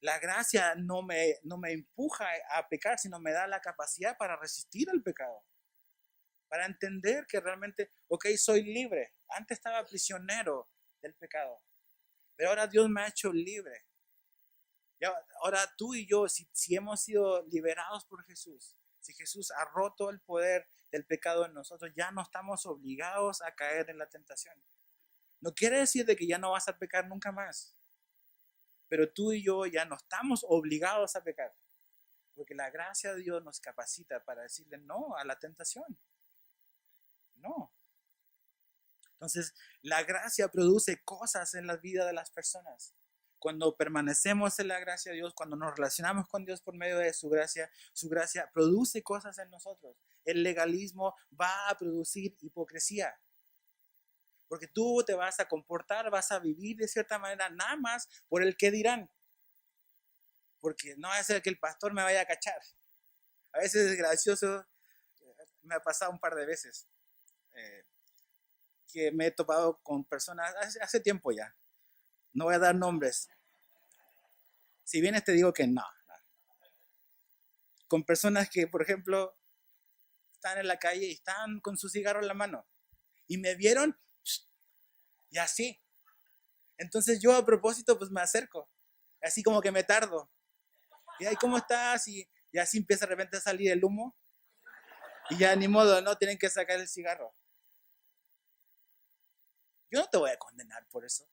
La gracia no me empuja a pecar, sino me da la capacidad para resistir al pecado. Para entender que realmente, ok, soy libre. Antes estaba prisionero del pecado. Pero ahora Dios me ha hecho libre. Y ahora tú y yo, si hemos sido liberados por Jesús, si Jesús ha roto el poder del pecado en nosotros, ya no estamos obligados a caer en la tentación. No quiere decir de que ya no vas a pecar nunca más. Pero tú y yo ya no estamos obligados a pecar. Porque la gracia de Dios nos capacita para decirle no a la tentación. No. Entonces, la gracia produce cosas en la vida de las personas. Cuando permanecemos en la gracia de Dios, cuando nos relacionamos con Dios por medio de su gracia produce cosas en nosotros. El legalismo va a producir hipocresía. Porque tú te vas a comportar, vas a vivir de cierta manera nada más por el que dirán. Porque no va a ser que el pastor me vaya a cachar. A veces es gracioso, me ha pasado un par de veces, que me he topado con personas, hace tiempo ya, no voy a dar nombres. Si vienes te digo que no. Con personas que, por ejemplo, están en la calle y están con su cigarro en la mano. Y me vieron y así. Entonces yo a propósito pues me acerco. Así como que me tardo. Y ahí, ¿cómo estás? Y así empieza de repente a salir el humo. Y ya ni modo, no tienen que sacar el cigarro. Yo no te voy a condenar por eso.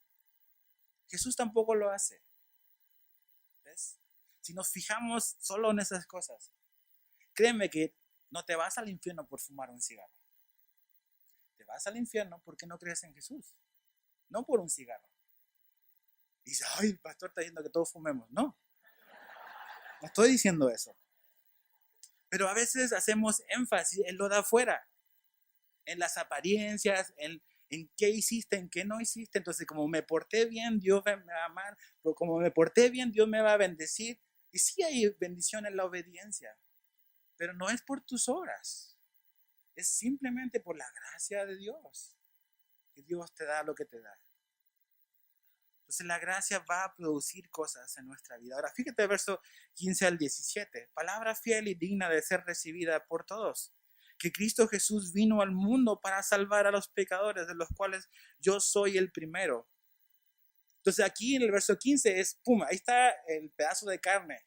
Jesús tampoco lo hace. ¿Ves? Si nos fijamos solo en esas cosas, créeme que no te vas al infierno por fumar un cigarro. Te vas al infierno porque no crees en Jesús. No por un cigarro. Y dice, ay, el pastor está diciendo que todos fumemos. No, no estoy diciendo eso. Pero a veces hacemos énfasis en lo de afuera, en las apariencias, en qué hiciste, en qué no hiciste. Entonces, como me porté bien, Dios me va a amar. Pero como me porté bien, Dios me va a bendecir. Y sí hay bendición en la obediencia, pero no es por tus obras. Es simplemente por la gracia de Dios, que Dios te da lo que te da. Entonces la gracia va a producir cosas en nuestra vida. Ahora fíjate el verso 15 al 17. Palabra fiel y digna de ser recibida por todos. Que Cristo Jesús vino al mundo para salvar a los pecadores, de los cuales yo soy el primero. Entonces aquí en el verso 15 es, pum, ahí está el pedazo de carne.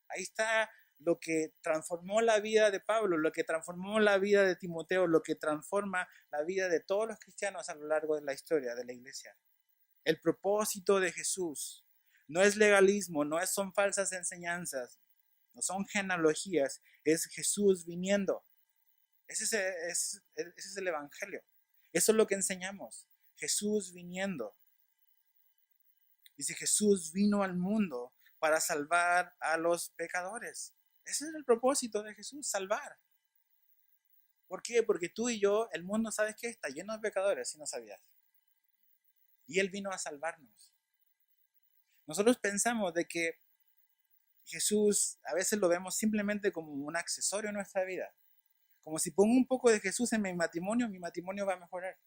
Ahí está lo que transformó la vida de Pablo, lo que transformó la vida de Timoteo, lo que transforma la vida de todos los cristianos a lo largo de la historia de la iglesia. El propósito de Jesús no es legalismo, no son falsas enseñanzas, no son genealogías, es Jesús viniendo. Ese es el evangelio. Eso es lo que enseñamos. Jesús viniendo. Dice, Jesús vino al mundo para salvar a los pecadores. Ese es el propósito de Jesús, salvar. ¿Por qué? Porque tú y yo, el mundo, ¿sabes qué? Está lleno de pecadores, si no sabías. Y Él vino a salvarnos. Nosotros pensamos de que Jesús a veces lo vemos simplemente como un accesorio en nuestra vida. Como si pongo un poco de Jesús en mi matrimonio va a mejorar.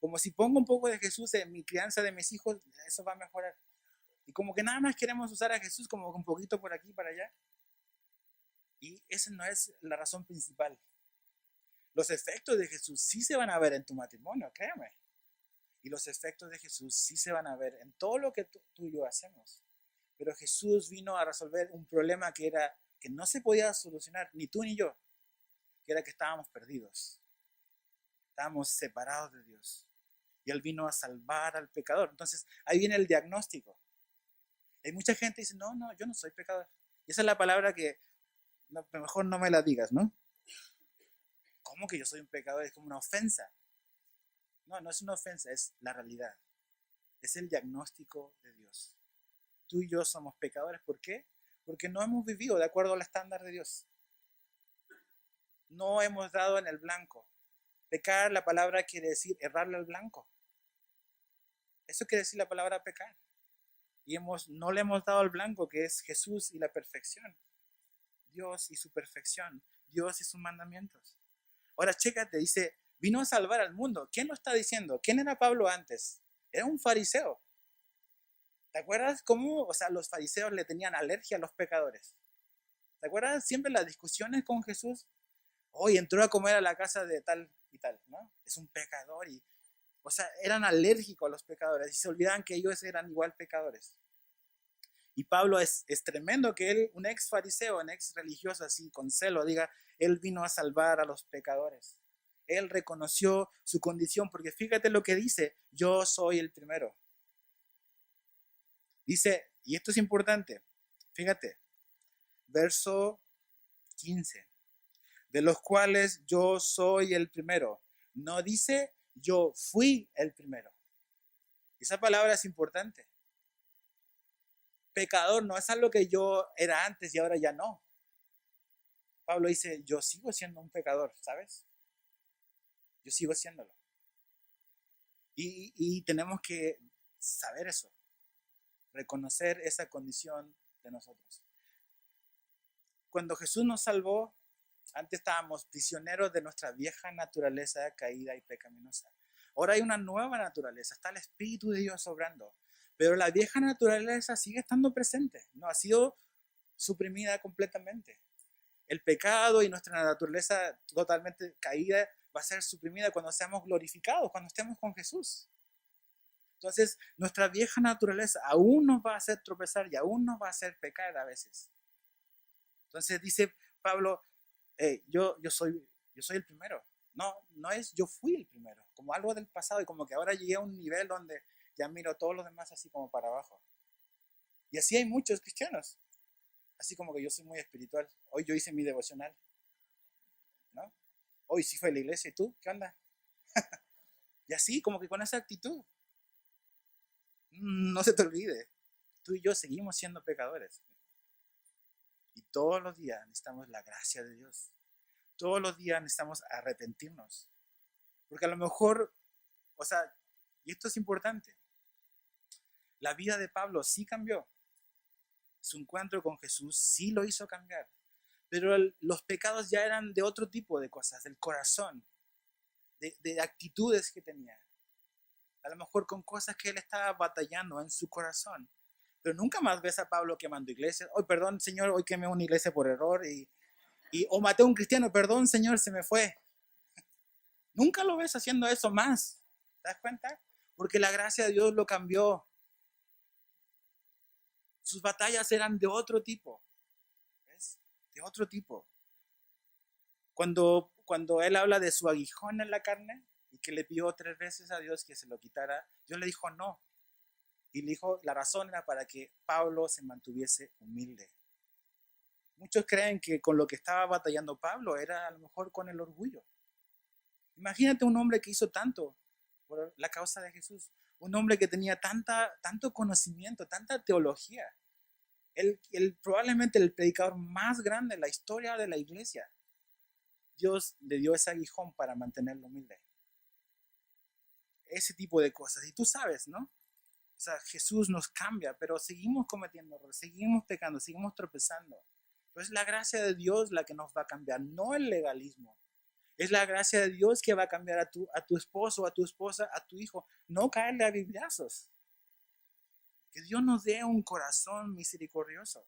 Como si pongo un poco de Jesús en mi crianza de mis hijos, eso va a mejorar. Y como que nada más queremos usar a Jesús como un poquito por aquí y para allá. Y esa no es la razón principal. Los efectos de Jesús sí se van a ver en tu matrimonio, créeme. Y los efectos de Jesús sí se van a ver en todo lo que tú y yo hacemos. Pero Jesús vino a resolver un problema que no se podía solucionar, ni tú ni yo, que era que estábamos perdidos. Estábamos separados de Dios. Y Él vino a salvar al pecador. Entonces, ahí viene el diagnóstico. Hay mucha gente que dice, no, yo no soy pecador. Y esa es la palabra que mejor no me la digas, ¿no? ¿Cómo que yo soy un pecador? Es como una ofensa. No es una ofensa, es la realidad. Es el diagnóstico de Dios. Tú y yo somos pecadores. ¿Por qué? Porque no hemos vivido de acuerdo al estándar de Dios. No hemos dado en el blanco. Pecar, la palabra quiere decir errarle al blanco. Eso quiere decir la palabra pecar. Y no le hemos dado al blanco, que es Jesús y la perfección. Dios y su perfección. Dios y sus mandamientos. Ahora, chécate, dice, vino a salvar al mundo. ¿Quién lo está diciendo? ¿Quién era Pablo antes? Era un fariseo. ¿Te acuerdas cómo, los fariseos le tenían alergia a los pecadores? ¿Te acuerdas siempre las discusiones con Jesús? Hoy entró a comer a la casa de tal y tal, ¿no? Es un pecador eran alérgicos a los pecadores y se olvidaban que ellos eran igual pecadores. Y Pablo es tremendo que él, un ex fariseo, un ex religioso así, con celo, diga, él vino a salvar a los pecadores. Él reconoció su condición, porque fíjate lo que dice, yo soy el primero. Dice, y esto es importante, fíjate, verso 15, de los cuales yo soy el primero. No dice, yo fui el primero. Esa palabra es importante. pecador no es algo que yo era antes y ahora ya no. Pablo dice, yo sigo siendo un pecador, ¿sabes? Yo sigo siéndolo. Y tenemos que saber eso, reconocer esa condición de nosotros. Cuando Jesús nos salvó, antes estábamos prisioneros de nuestra vieja naturaleza caída y pecaminosa. Ahora hay una nueva naturaleza, está el Espíritu de Dios obrando. Pero la vieja naturaleza sigue estando presente, no ha sido suprimida completamente. El pecado y nuestra naturaleza totalmente caída va a ser suprimida cuando seamos glorificados, cuando estemos con Jesús. Entonces, nuestra vieja naturaleza aún nos va a hacer tropezar y aún nos va a hacer pecar a veces. Entonces dice Pablo, yo soy el primero. No es yo fui el primero, como algo del pasado y como que ahora llegué a un nivel donde ya miro a todos los demás así como para abajo. Y así hay muchos cristianos, así como que yo soy muy espiritual. Hoy yo hice mi devocional, ¿no? Hoy sí fue a la iglesia, ¿y tú? ¿Qué onda? Y así, como que con esa actitud. No se te olvide, tú y yo seguimos siendo pecadores. Y todos los días necesitamos la gracia de Dios. Todos los días necesitamos arrepentirnos. Porque a lo mejor, o sea, y esto es importante, la vida de Pablo sí cambió. Su encuentro con Jesús sí lo hizo cambiar. Pero los pecados ya eran de otro tipo de cosas, del corazón, de actitudes que tenía. A lo mejor con cosas que él estaba batallando en su corazón. Pero nunca más ves a Pablo quemando iglesias. Hoy, perdón, Señor, hoy quemé una iglesia por error o maté a un cristiano, perdón, Señor, se me fue. Nunca lo ves haciendo eso más. ¿Te das cuenta? Porque la gracia de Dios lo cambió. Sus batallas eran de otro tipo. ¿Ves? De otro tipo. Cuando él habla de su aguijón en la carne y que le pidió 3 veces a Dios que se lo quitara, Dios le dijo no. Y le dijo, la razón era para que Pablo se mantuviese humilde. Muchos creen que con lo que estaba batallando Pablo era a lo mejor con el orgullo. Imagínate un hombre que hizo tanto por la causa de Jesús. Un hombre que tenía tanto conocimiento, tanta teología. Él probablemente el predicador más grande en la historia de la iglesia. Dios le dio ese aguijón para mantenerlo humilde. Ese tipo de cosas. Y tú sabes, ¿no? O sea, Jesús nos cambia, pero seguimos cometiendo errores, seguimos pecando, seguimos tropezando. Pero es la gracia de Dios la que nos va a cambiar, no el legalismo. Es la gracia de Dios que va a cambiar a tu esposo, a tu esposa, a tu hijo. No caerle a bibliazos. Que Dios nos dé un corazón misericordioso.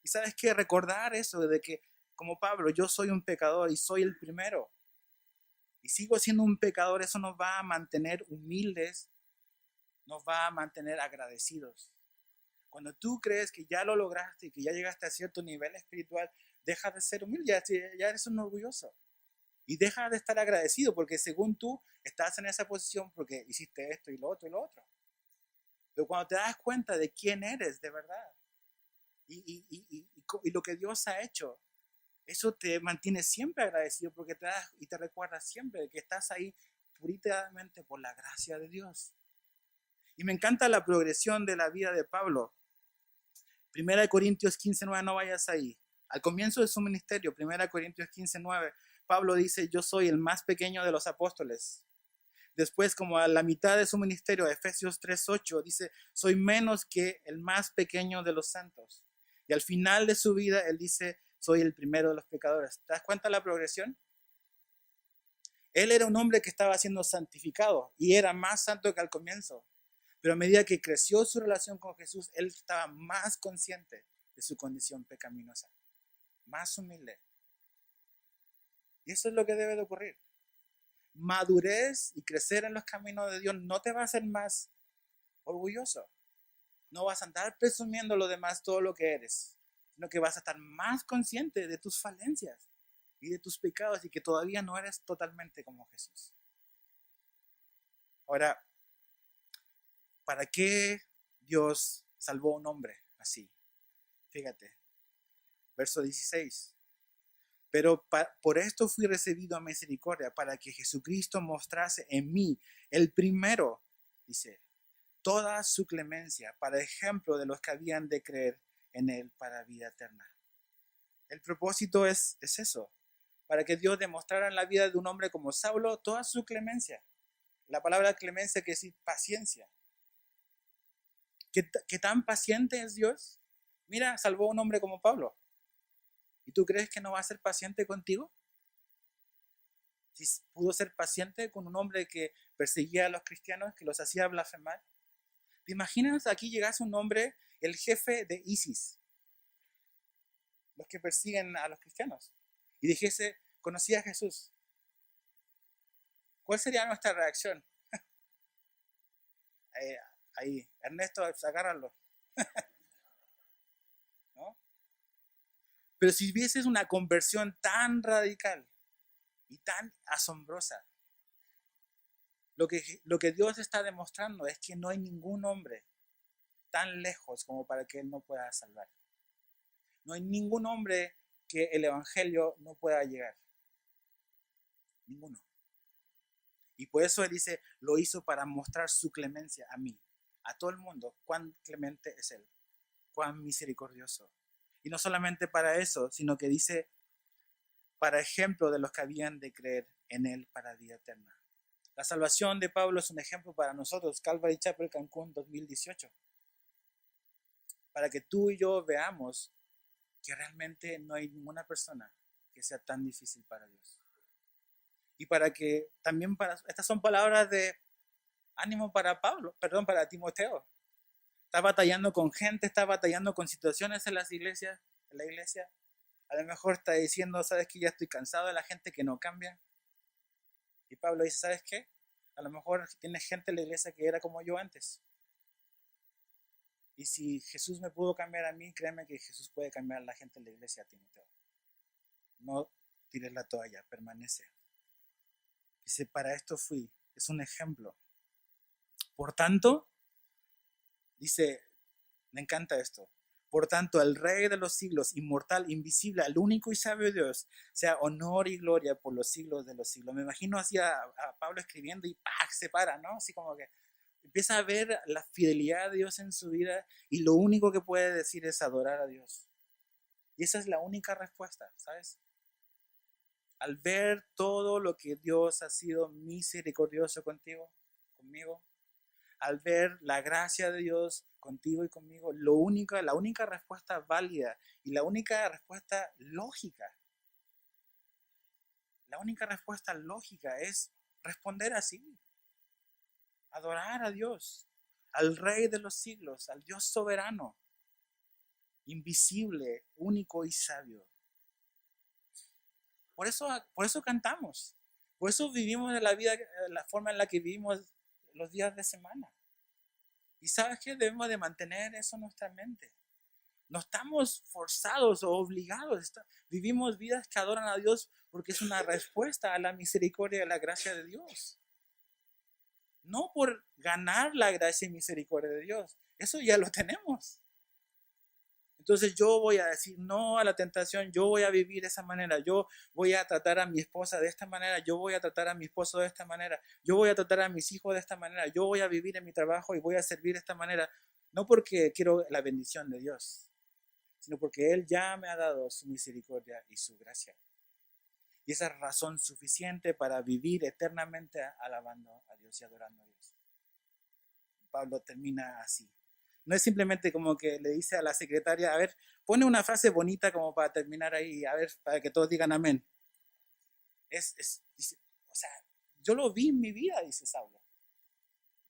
Y sabes qué, recordar eso de que, como Pablo, yo soy un pecador y soy el primero. Y sigo siendo un pecador, eso nos va a mantener humildes, nos va a mantener agradecidos. Cuando tú crees que ya lo lograste y que ya llegaste a cierto nivel espiritual, deja de ser humilde, ya eres un orgulloso. Y deja de estar agradecido porque según tú estás en esa posición porque hiciste esto y lo otro y lo otro. Pero cuando te das cuenta de quién eres de verdad y lo que Dios ha hecho, eso te mantiene siempre agradecido porque te recuerda siempre de que estás ahí puritamente por la gracia de Dios. Y me encanta la progresión de la vida de Pablo. 1 Corintios 15:9, no vayas ahí. Al comienzo de su ministerio, 1 Corintios 15:9, Pablo dice, yo soy el más pequeño de los apóstoles. Después, como a la mitad de su ministerio, Efesios 3:8, dice, soy menos que el más pequeño de los santos. Y al final de su vida, él dice, soy el primero de los pecadores. ¿Te das cuenta de la progresión? Él era un hombre que estaba siendo santificado y era más santo que al comienzo. Pero a medida que creció su relación con Jesús, él estaba más consciente de su condición pecaminosa, más humilde. Y eso es lo que debe de ocurrir. Madurez y crecer en los caminos de Dios no te va a hacer más orgulloso. No vas a andar presumiendo lo demás todo lo que eres, sino que vas a estar más consciente de tus falencias y de tus pecados y que todavía no eres totalmente como Jesús. Ahora, ¿para qué Dios salvó a un hombre así? Fíjate, verso 16. Pero por esto fui recibido a misericordia, para que Jesucristo mostrase en mí el primero, dice, toda su clemencia, para ejemplo de los que habían de creer en él para vida eterna. El propósito es eso, para que Dios demostrara en la vida de un hombre como Saulo toda su clemencia. La palabra clemencia quiere decir paciencia. ¿Qué tan paciente es Dios? Mira, salvó a un hombre como Pablo. ¿Y tú crees que no va a ser paciente contigo? Si pudo ser paciente con un hombre que perseguía a los cristianos, que los hacía blasfemar. ¿Te imaginas aquí llegase un hombre, el jefe de ISIS, los que persiguen a los cristianos, y dijese, conocí a Jesús? ¿Cuál sería nuestra reacción? Ahí, Ernesto, agárralo. ¿No? Pero si vieses una conversión tan radical y tan asombrosa, lo que Dios está demostrando es que no hay ningún hombre tan lejos como para que Él no pueda salvar. No hay ningún hombre que el Evangelio no pueda llegar. Ninguno. Y por eso Él dice, lo hizo para mostrar su clemencia a mí, a todo el mundo, cuán clemente es Él, cuán misericordioso. Y no solamente para eso, sino que dice, para ejemplo de los que habían de creer en Él para vida eterna. La salvación de Pablo es un ejemplo para nosotros, Calvary Chapel Cancún 2018. Para que tú y yo veamos que realmente no hay ninguna persona que sea tan difícil para Dios. Y para que también estas son palabras de ánimo para para Timoteo. Está batallando con gente, está batallando con situaciones en las iglesias, en la iglesia. A lo mejor está diciendo, ¿sabes qué? Ya estoy cansado de la gente que no cambia. Y Pablo dice, ¿sabes qué? A lo mejor tienes gente en la iglesia que era como yo antes. Y si Jesús me pudo cambiar a mí, créeme que Jesús puede cambiar a la gente en la iglesia, a Timoteo. No tires la toalla, permanece. Dice, para esto fui. Es un ejemplo. Por tanto, dice, me encanta esto. Por tanto, al Rey de los siglos, inmortal, invisible, al único y sabio Dios, sea honor y gloria por los siglos de los siglos. Me imagino así a Pablo escribiendo y ¡pac! Se para, ¿no? Así como que empieza a ver la fidelidad de Dios en su vida y lo único que puede decir es adorar a Dios. Y esa es la única respuesta, ¿sabes? Al ver todo lo que Dios ha sido misericordioso contigo, conmigo, al ver la gracia de Dios contigo y conmigo, la única respuesta válida y la única respuesta lógica, es responder así, adorar a Dios, al Rey de los siglos, al Dios soberano, invisible, único y sabio. Por eso cantamos, por eso vivimos la vida, la forma en la que vivimos los días de semana. Y ¿sabes qué? Debemos de mantener eso en nuestra mente. No estamos forzados o obligados. Vivimos vidas que adoran a Dios porque es una respuesta a la misericordia y a la gracia de Dios. No por ganar la gracia y misericordia de Dios. Eso ya lo tenemos. Entonces yo voy a decir no a la tentación, yo voy a vivir de esa manera, yo voy a tratar a mi esposa de esta manera, yo voy a tratar a mi esposo de esta manera, yo voy a tratar a mis hijos de esta manera, yo voy a vivir en mi trabajo y voy a servir de esta manera, no porque quiero la bendición de Dios, sino porque Él ya me ha dado su misericordia y su gracia. Y esa es razón suficiente para vivir eternamente alabando a Dios y adorando a Dios. Pablo termina así. No es simplemente como que le dice a la secretaria, a ver, pone una frase bonita como para terminar ahí, a ver, para que todos digan amén. Dice, o sea, yo lo vi en mi vida, dice Saulo.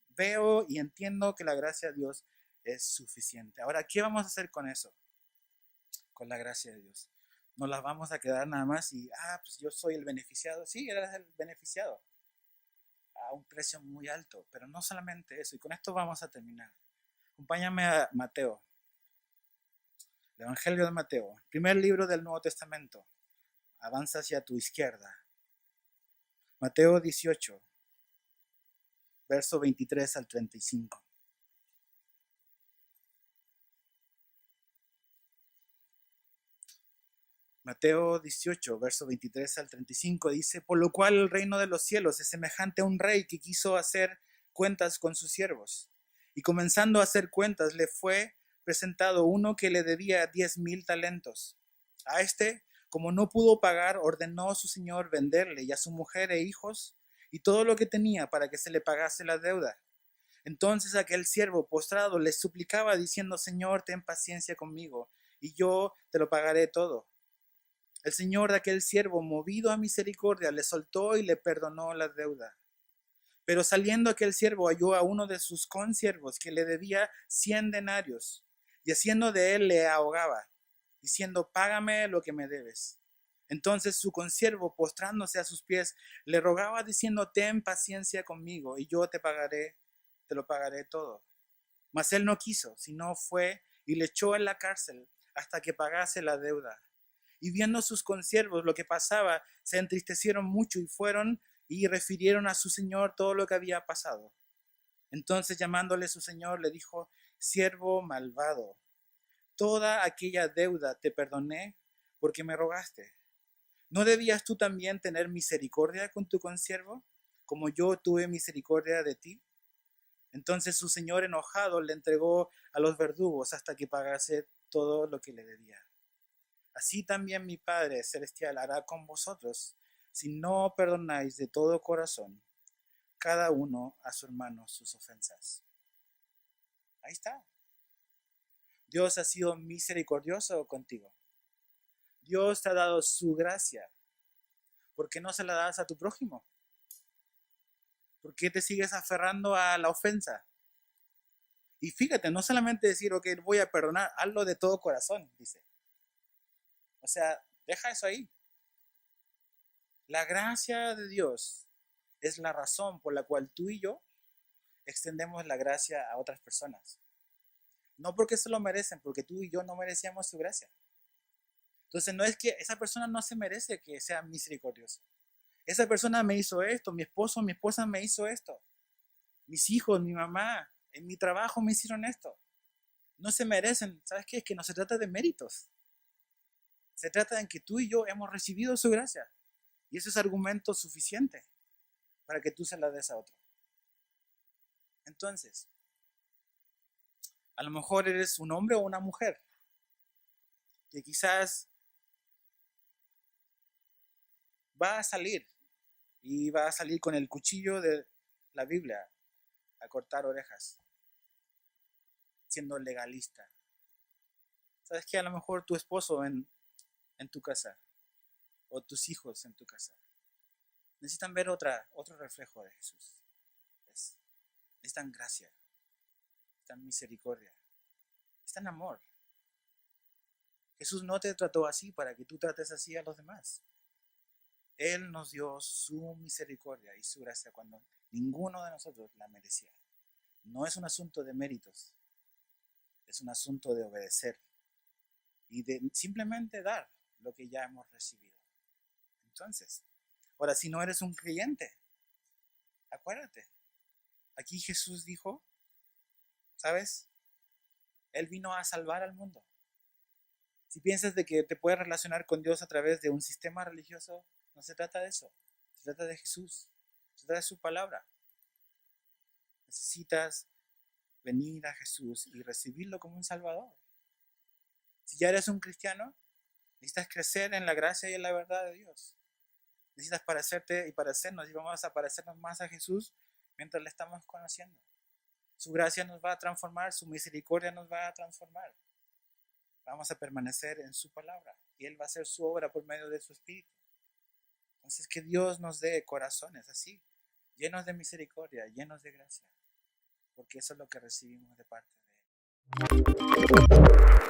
Veo y entiendo que la gracia de Dios es suficiente. Ahora, ¿qué vamos a hacer con eso? Con la gracia de Dios. ¿Nos las vamos a quedar nada más y, pues yo soy el beneficiado? Sí, eres el beneficiado. A un precio muy alto, pero no solamente eso. Y con esto vamos a terminar. Acompáñame a Mateo, el Evangelio de Mateo, primer libro del Nuevo Testamento. Avanza hacia tu izquierda. Mateo 18, verso 23 al 35. Mateo 18, verso 23 al 35 dice, por lo cual el reino de los cielos es semejante a un rey que quiso hacer cuentas con sus siervos. Y comenzando a hacer cuentas, le fue presentado uno que le debía 10,000 talentos. A este, como no pudo pagar, ordenó a su señor venderle y a su mujer e hijos y todo lo que tenía para que se le pagase la deuda. Entonces aquel siervo postrado le suplicaba diciendo: Señor, ten paciencia conmigo y yo te lo pagaré todo. El señor de aquel siervo, movido a misericordia, le soltó y le perdonó la deuda. Pero saliendo aquel siervo halló a uno de sus consiervos que le debía 100 denarios, y haciendo de él le ahogaba, diciendo: págame lo que me debes. Entonces su consiervo, postrándose a sus pies, le rogaba diciendo: ten paciencia conmigo y yo te lo pagaré todo. Mas él no quiso, sino fue y le echó en la cárcel hasta que pagase la deuda. Y viendo sus consiervos lo que pasaba, se entristecieron mucho y fueron y refirieron a su señor todo lo que había pasado. Entonces, llamándole su señor, le dijo: siervo malvado, toda aquella deuda te perdoné porque me rogaste. ¿No debías tú también tener misericordia con tu consiervo, como yo tuve misericordia de ti? Entonces su señor, enojado, le entregó a los verdugos hasta que pagase todo lo que le debía. Así también mi Padre Celestial hará con vosotros, si no perdonáis de todo corazón cada uno a su hermano sus ofensas. Ahí está. Dios ha sido misericordioso contigo. Dios te ha dado su gracia. ¿Por qué no se la das a tu prójimo? ¿Por qué te sigues aferrando a la ofensa? Y fíjate, no solamente decir: ok, voy a perdonar, hazlo de todo corazón, dice. O sea, deja eso ahí. La gracia de Dios es la razón por la cual tú y yo extendemos la gracia a otras personas. No porque se lo merecen, porque tú y yo no merecíamos su gracia. Entonces no es que esa persona no se merece que sea misericordioso. Esa persona me hizo esto, mi esposo, mi esposa me hizo esto. Mis hijos, mi mamá, en mi trabajo me hicieron esto. No se merecen. ¿Sabes qué? Es que no se trata de méritos. Se trata de que tú y yo hemos recibido su gracia. Y eso es argumento suficiente para que tú se la des a otro. Entonces, a lo mejor eres un hombre o una mujer que quizás va a salir y va a salir con el cuchillo de la Biblia a cortar orejas, siendo legalista. ¿Sabes qué? A lo mejor tu esposo en tu casa o tus hijos en tu casa necesitan ver otro reflejo de Jesús. Necesitan gracia, necesitan misericordia, necesitan amor. Jesús no te trató así para que tú trates así a los demás. Él nos dio su misericordia y su gracia cuando ninguno de nosotros la merecía. No es un asunto de méritos, es un asunto de obedecer y de simplemente dar lo que ya hemos recibido. Entonces, ahora, si no eres un creyente, acuérdate, aquí Jesús dijo, ¿sabes? Él vino a salvar al mundo. Si piensas de que te puedes relacionar con Dios a través de un sistema religioso, no se trata de eso. Se trata de Jesús. Se trata de su palabra. Necesitas venir a Jesús y recibirlo como un Salvador. Si ya eres un cristiano, necesitas crecer en la gracia y en la verdad de Dios. Necesitas parecerte y parecernos, y vamos a parecernos más a Jesús mientras le estamos conociendo. Su gracia nos va a transformar, su misericordia nos va a transformar. Vamos a permanecer en su palabra y Él va a hacer su obra por medio de su Espíritu. Entonces, que Dios nos dé corazones así, llenos de misericordia, llenos de gracia, porque eso es lo que recibimos de parte de Él.